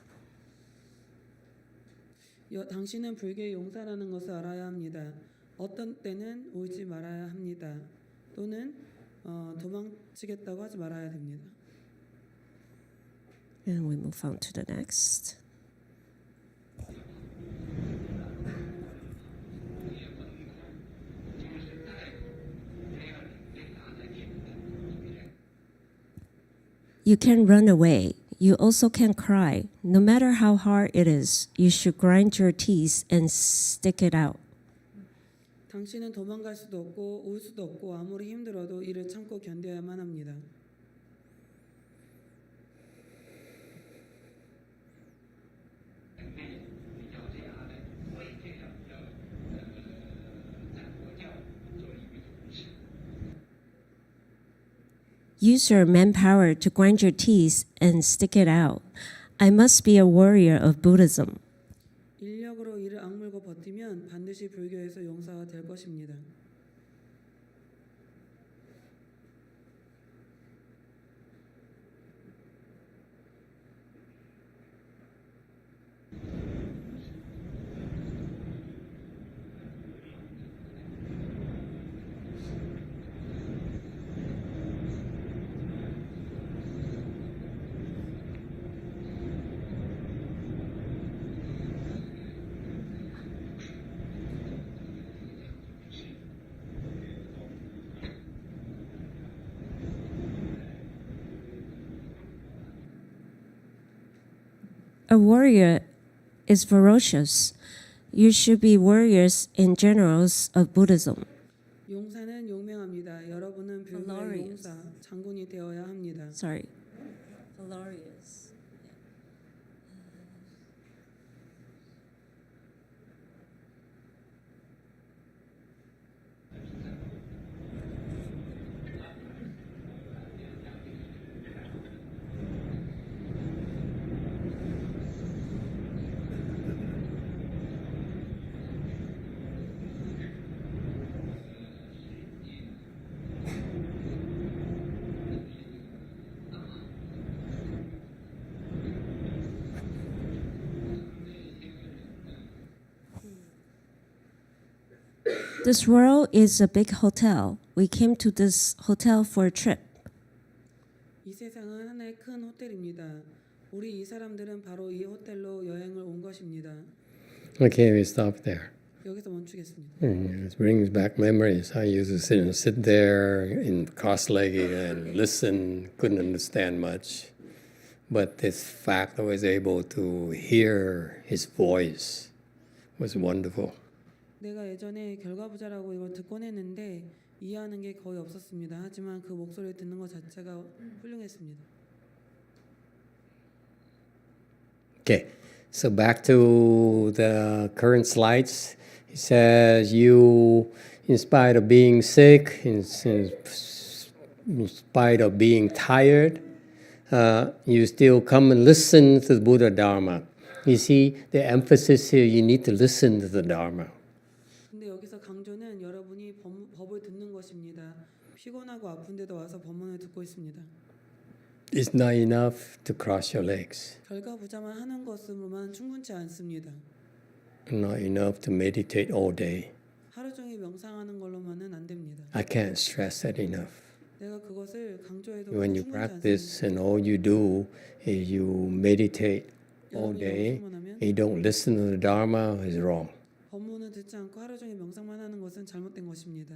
당신은 불교의 용사라는 것을 알아야 합니다. 어떤 때는 울지 말아야 합니다. 또는 도망치겠다고 하지 말아야 됩니다. And we move on to the next. You can run away. You also can cry. No matter how hard it is, you should grind your teeth and stick it out. 당신은 도망갈 수도 없고 울 수도 없고 아무리 힘들어도 이를 참고 견뎌야만 합니다. Use your manpower to grind your teeth and stick it out. I must be a warrior of Buddhism. 인력으로 이를 악물고 버티면 반드시 불교에서 용사가 될 것입니다. A warrior is ferocious. You should be warriors and generals of Buddhism. 용사는 용맹합니다. 여러분은 불교의 용사, 장군이 되어야 합니다. Sorry. Valorious. This world is a big hotel. We came to this hotel for a trip. 이 세상은 하나의 큰 호텔입니다. 우리 이 사람들은 바로 이 호텔로 여행을 온 것입니다. Okay, we stop there. 여기서 멈추겠습니다. It brings back memories. I used to sit there in cross-legged and listen, couldn't understand much. But this fact I was able to hear his voice was wonderful. 내가 예전에 결과부자라고 이걸 듣곤 했는데 이해하는 게 거의 없었습니다. 하지만 그 목소리를 듣는 것 자체가 훌륭했습니다. Okay, so back to the current slides. He says you, in spite of being sick, in spite of being tired, you still come and listen to the Buddha Dharma. You see, the emphasis here, you need to listen to the Dharma. 근데 여기서 강조는 여러분이 법을 듣는 것입니다. 피곤하고 아픈데도 와서 법문을 듣고 있습니다. It's not enough to cross your legs. 결과부자만 하는 것으로만 충분치 않습니다. Not enough to meditate all day. 하루 종일 명상하는 걸로만은 안 됩니다. I can't stress that enough. 내가 그것을 강조해도 When you 충분치 practice 않습니다. and all you do is you meditate all day, you don't listen to the Dharma, is wrong. 법문을 듣지 않고 하루 종일 명상만 하는 것은 잘못된 것입니다.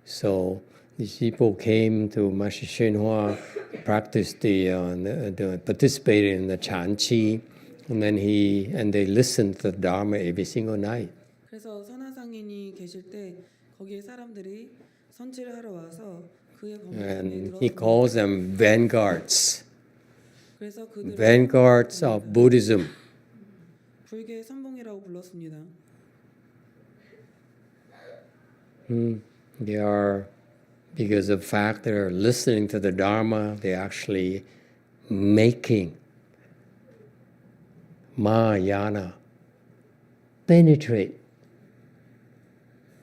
So these people came to Master Shenhua, practiced participated in the Chanqi, and they listened to the Dharma every single night. 그래서 선화상인이 계실 때 거기에 사람들이 선지를 하러 와서 그의 법문을 And 들었습니다. he calls them vanguards, 그래서 그들을 vanguards of Buddhism. 불교의 선봉이라고 불렀습니다. They are, because of the fact they're listening to the Dharma, they're actually making Mahayana penetrate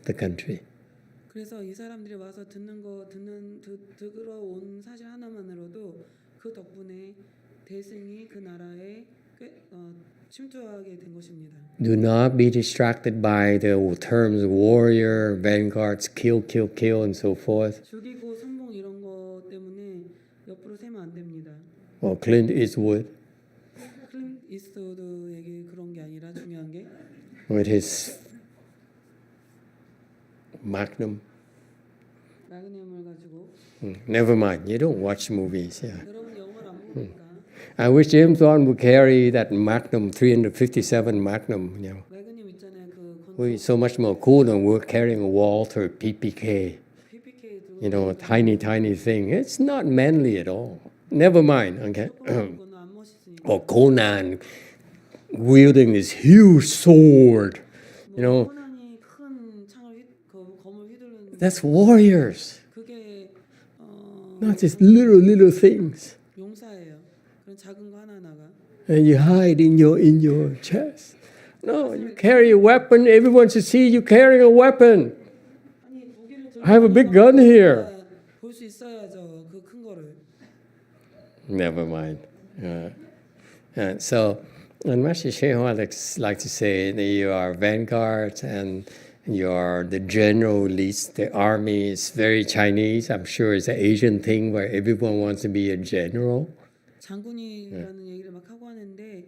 the country. 그래서 이 사람들이 와서 들으러 온 사실 하나만으로도 그 덕분에 대승이 그 나라에 침투하게 된 것입니다. Do not be distracted by the terms warrior, vanguards, kill, and so forth. 죽이고 선봉 이런 거 때문에 옆으로 세면 안 됩니다. Or Clint Eastwood 클린트 이스트우드 얘기 그런 게 아니라 중요한 게 with his magnum. 마그넴을 가지고 Never mind, you don't watch movies. Yeah. 여러분 영화를 안 보니까 I wish James Bond would carry that Magnum 357 Magnum. You know, 마그넴 있잖아요. 그 we're so much more cool than we're carrying a Walther PPK. PPK 들고 You know, a tiny thing. It's not manly at all. Never mind. Okay. 그거는 안 멋있으니까. Or Conan wielding this huge sword. You know, 코난이 큰 창을 검을 휘두르는 that's warriors, 그게 not just little things. 용사예요. 그런 작은 거 하나하나가 And you hide in your chest. No, you carry a weapon. Everyone should see you carrying a weapon. 아니 무기를 들고 I have a big gun here. 볼 수 있어야죠. 그 큰 거를. Never mind. So, and Master Shehuan likes to say that you are vanguard and you are the general leads the army. It's very Chinese. I'm sure it's an Asian thing where everyone wants to be a general. 장군이라는 얘기를 막 하고 하는데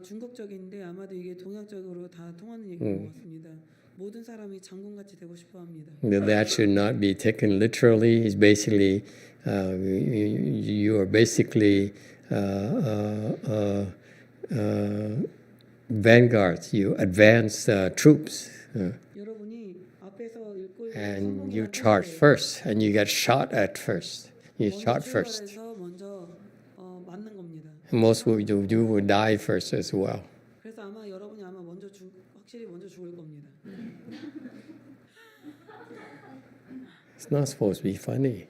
중국적인데 아마도 이게 동양적으로 다 통하는 얘기인 것 같습니다. 모든 사람이 장군같이 되고 싶어합니다. That should not be taken literally. It's basically you are basically vanguards. You advance troops, 여러분이 앞에서 읽고 and you charge first, and you get shot at first. You shot first. 출발해서 먼저 맞는 겁니다. Most of you will die first as well. 그래서 아마 여러분이 아마 확실히 먼저 죽을 겁니다. It's not supposed to be funny.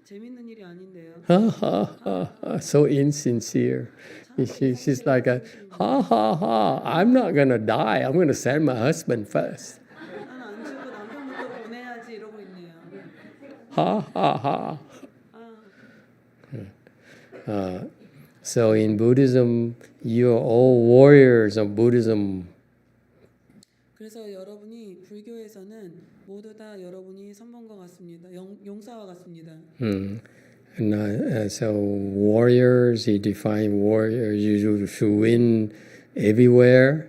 재밌는 일이 아닌데요. Ha ha ha ha! So insincere. She's like ha ha ha! I'm not gonna die. I'm gonna send my husband first. 나는 안 죽고 남편부터 보내야지 이러고 있네요. Ha ha ha! So in Buddhism, you're all warriors of Buddhism. 그래서 여러분이 불교에서는 모두 다 여러분이 선봉과 같습니다. 용사와 같습니다. And so warriors, he defined warriors. You should win everywhere.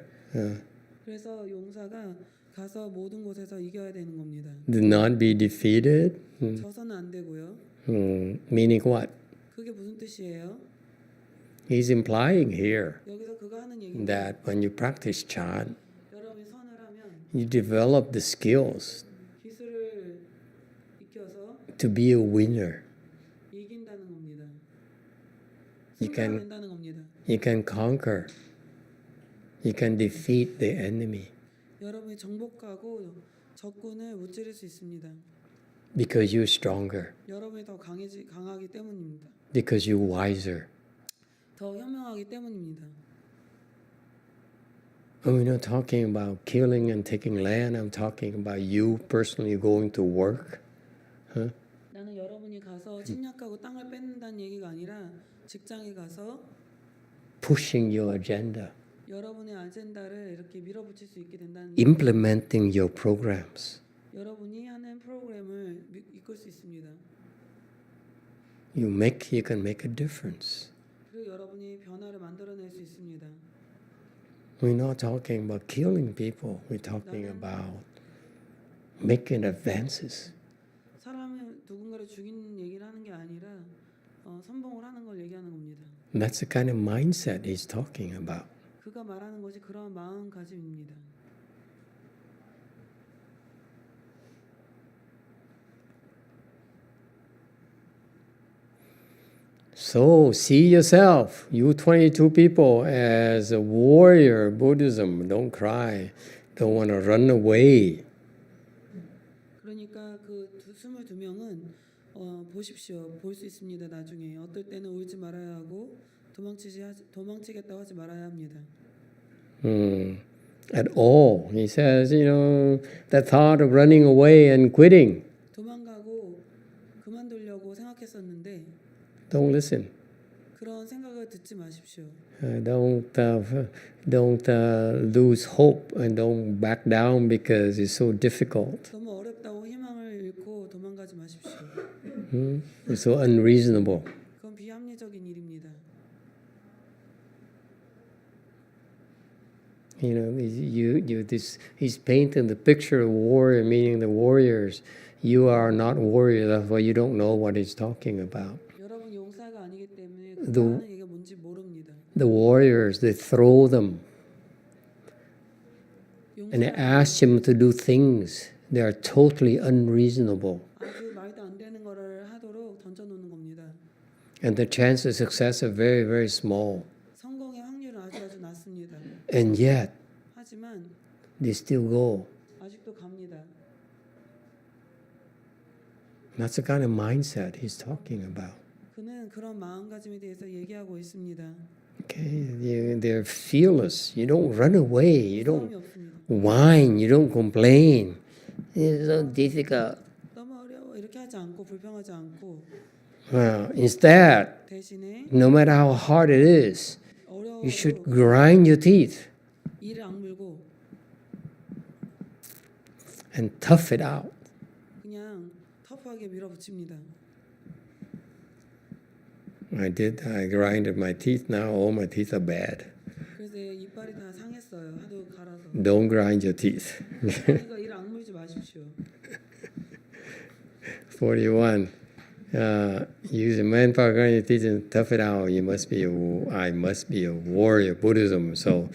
그래서 용사가 가서 모든 곳에서 이겨야 되는 겁니다. Do not be defeated. 져서는 안 되고요. Meaning what? 그게 무슨 뜻이에요? He's implying here 여기서 그거 하는 얘기는 that when you practice chant, 여러분이 선을 하면 you develop the skills 기술을 익혀서 to be a winner. 이긴다는 겁니다. You can 된다는 겁니다. you can conquer. You can defeat the enemy 여러분이 정복하고 적군을 무찌를 수 있습니다. because you're stronger, 여러분이 더 강하기 때문입니다. because you're wiser. 더 현명하기 때문입니다. We're not talking about killing and taking land. I'm talking about you personally going to work. 나는 여러분이 가서 침략하고 땅을 뺏는다는 얘기가 아니라 직장에 가서 Pushing your agenda. 여러분의 아젠다를 이렇게 밀어붙일 수 있게 된다는 implementing your programs. 여러분이 하는 프로그램을 이끌 수 있습니다. You can make a difference. 그리고 여러분이 변화를 만들어낼 수 있습니다. We're not talking about killing people. We're talking about making advances. 사람을 누군가를 죽이는 얘기를 하는 게 아니라 선봉을 하는 걸 얘기하는 겁니다. That's the kind of mindset he's talking about. 그가 말하는 것이 그런 마음가짐입니다. So see yourself, you 22 people, as a warrior Buddhism. Don't cry. Don't want to run away. 그러니까 그 22명은 보십시오. 볼 수 있습니다. 나중에 어떨 때는 울지 말아야 하고 도망치겠다고 하지 말아야 합니다. At all. He says, the thought of running away and quitting. 도망가고 그만두려고 생각했었는데 Don't listen. 그런 생각을 듣지 마십시오. Don't lose hope and don't back down because it's so difficult. 너무 어렵다고 희망을 잃고 도망가지 마십시오. It's so unreasonable. 그건 비합리적인 일입니다. He's painting the picture of warrior, meaning the warriors. You are not warrior, that's why you don't know what he's talking about. 여러분 용사가 아니기 때문에 그 하는 얘기가 뭔지 모릅니다. The warriors, they throw them and they ask him to do things that are totally unreasonable. 아주 말도 안 되는 거를 하도록 던져놓는 겁니다. And the chances of success are very, very small. 성공의 확률은 아주 낮습니다. And yet, 하지만 they still go. 아직도 갑니다. That's the kind of mindset he's talking about. 그는 그런 마음가짐에 대해서 얘기하고 있습니다. Okay, they're fearless. You don't run away. You don't 싸움이 없습니다. whine. You don't complain. It's so difficult. 너무 어려워 이렇게 하지 않고 불평하지 않고 Instead, 대신에 no matter how hard it is, you should grind your teeth 이를 악물고 and tough it out. 그냥 터프하게 밀어붙입니다. I grinded my teeth now. All my teeth are bad. 그래서 이빨이 다 상했어요. 하도 갈아서. Don't grind your teeth. 그러니까 이를 악물지 마십시오. 41. Use the manpower, grind your teeth and tough it out. I must be a warrior Buddhism. So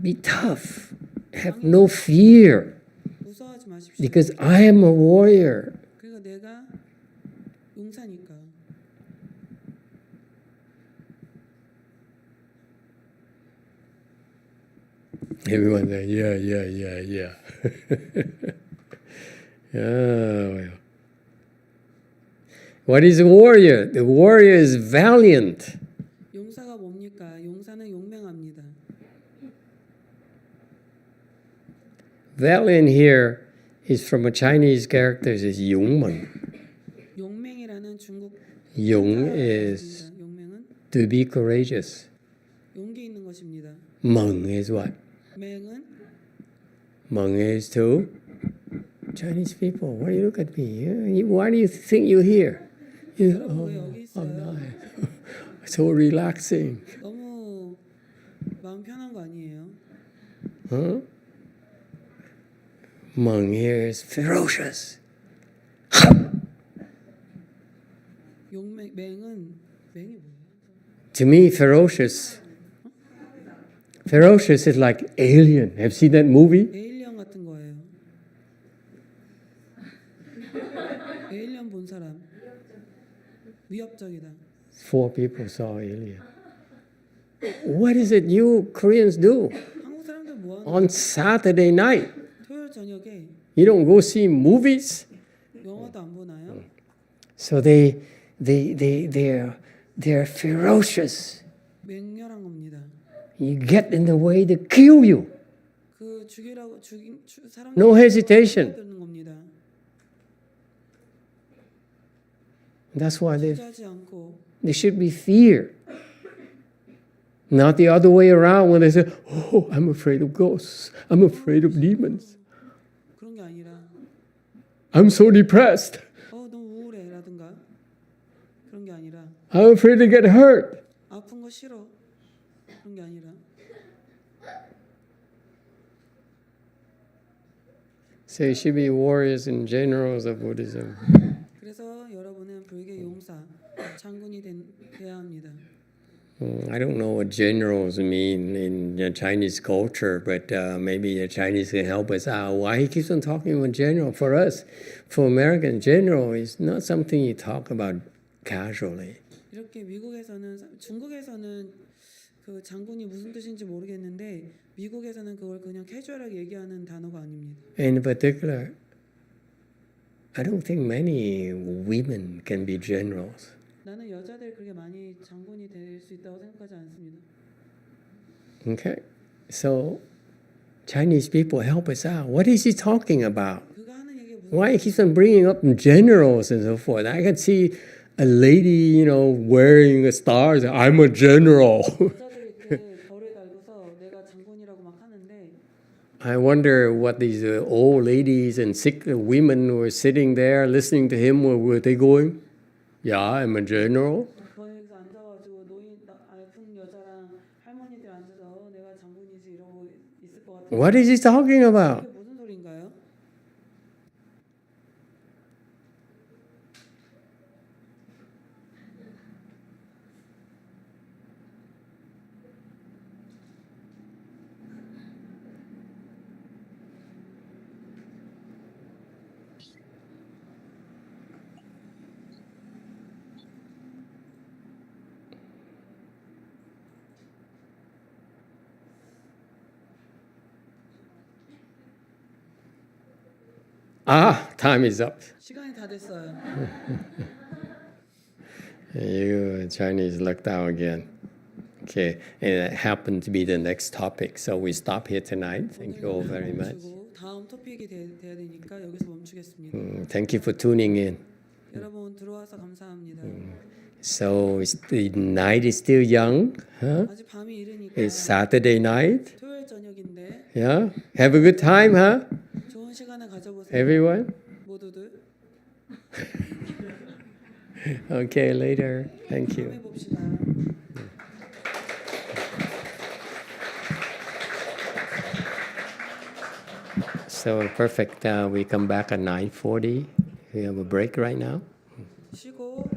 be tough. Have no fear. 무서워하지 마십시오. Because I am a warrior. 그러니까 내가 용사니까. Everyone says, yeah. Oh. What is a warrior? The warrior is valiant. 용사가 뭡니까? 용사는 용맹합니다. Valiant here is from a Chinese character. It's 용맹. 용맹이라는 중국 용 is 용맹은 to be courageous. 용기 있는 것입니다. 멍 is what? 맹은 멍 is to Chinese people. Why do you look at me? Why do you think you're here? 여러분 왜 여기 있어요? nice. So relaxing. 너무 마음 편한 거 아니에요? Huh? 멍 here is ferocious. 맹은 맹이 뭐예요? To me, ferocious is like alien. Have you seen that movie? 에일리언 같은 거예요. 에일리언 본 사람 위협적이다. 4 people saw alien. What is it you Koreans do? 한국 사람들 뭐 하는 On Saturday night, 토요일 저녁에 you don't go see movies? 영화도 안 보나요? So they're ferocious. 맹렬한 겁니다. You get in the way, they kill you. 그 죽이라고 사람 No hesitation. 듣는 겁니다. That's why 주저하지 않고 there should be fear. Not the other way around when they say, oh, I'm afraid of ghosts. I'm afraid of demons. 그런 게 아니라 I'm so depressed. 너무 우울해라든가 그런 게 아니라 I'm afraid to get hurt. 아픈 거 싫어 그런 게 아니라 So you should be warriors and generals of Buddhism. 그래서 여러분은 불교 용사 장군이 돼야 합니다. I don't know what generals mean in Chinese culture, but maybe the Chinese can help us out. Why he keeps on talking about general? For us, for American, general is not something you talk about casually. 이렇게 미국에서는 중국에서는 그 장군이 무슨 뜻인지 모르겠는데 미국에서는 그걸 그냥 캐주얼하게 얘기하는 단어가 아닙니다. In particular, I don't think many women can be generals. 나는 여자들 그렇게 많이 장군이 될 수 있다고 생각하지 않습니다. Okay, so Chinese people help us out. What is he talking about? 그가 하는 얘기가 무슨 Why he keeps on bringing up generals and so forth? I can see a lady, wearing a star. I'm a general. 여자들이 이렇게 별을 달고서 내가 장군이라고 막 하는데 I wonder what these old ladies and sick women who were sitting there listening to him. Were they going? Yeah, I'm a general. 거기서 앉아가지고 아픈 여자랑 할머니들 앉아서 내가 장군이지 이러고 있을 것 같아요. What is he talking about? 그게 무슨 소린가요? Time is up. 시간이 다 됐어요. You Chinese lucked out again. Okay, and it happened to be the next topic, so we stop here tonight. Thank you all very much. 멈추고 다음 토픽이 돼야 되니까 여기서 멈추겠습니다. Thank you for tuning in. 여러분 들어와서 감사합니다. So the night is still young, huh? 아직 밤이 이르니까 It's Saturday night. 토요일 저녁인데 Yeah, have a good time, huh? 좋은 시간을 가져보세요. Everyone. 모두들 Okay, later. Thank you. 다음에 봅시다. So perfect. We come back at 9:40. We have a break right now. 쉬고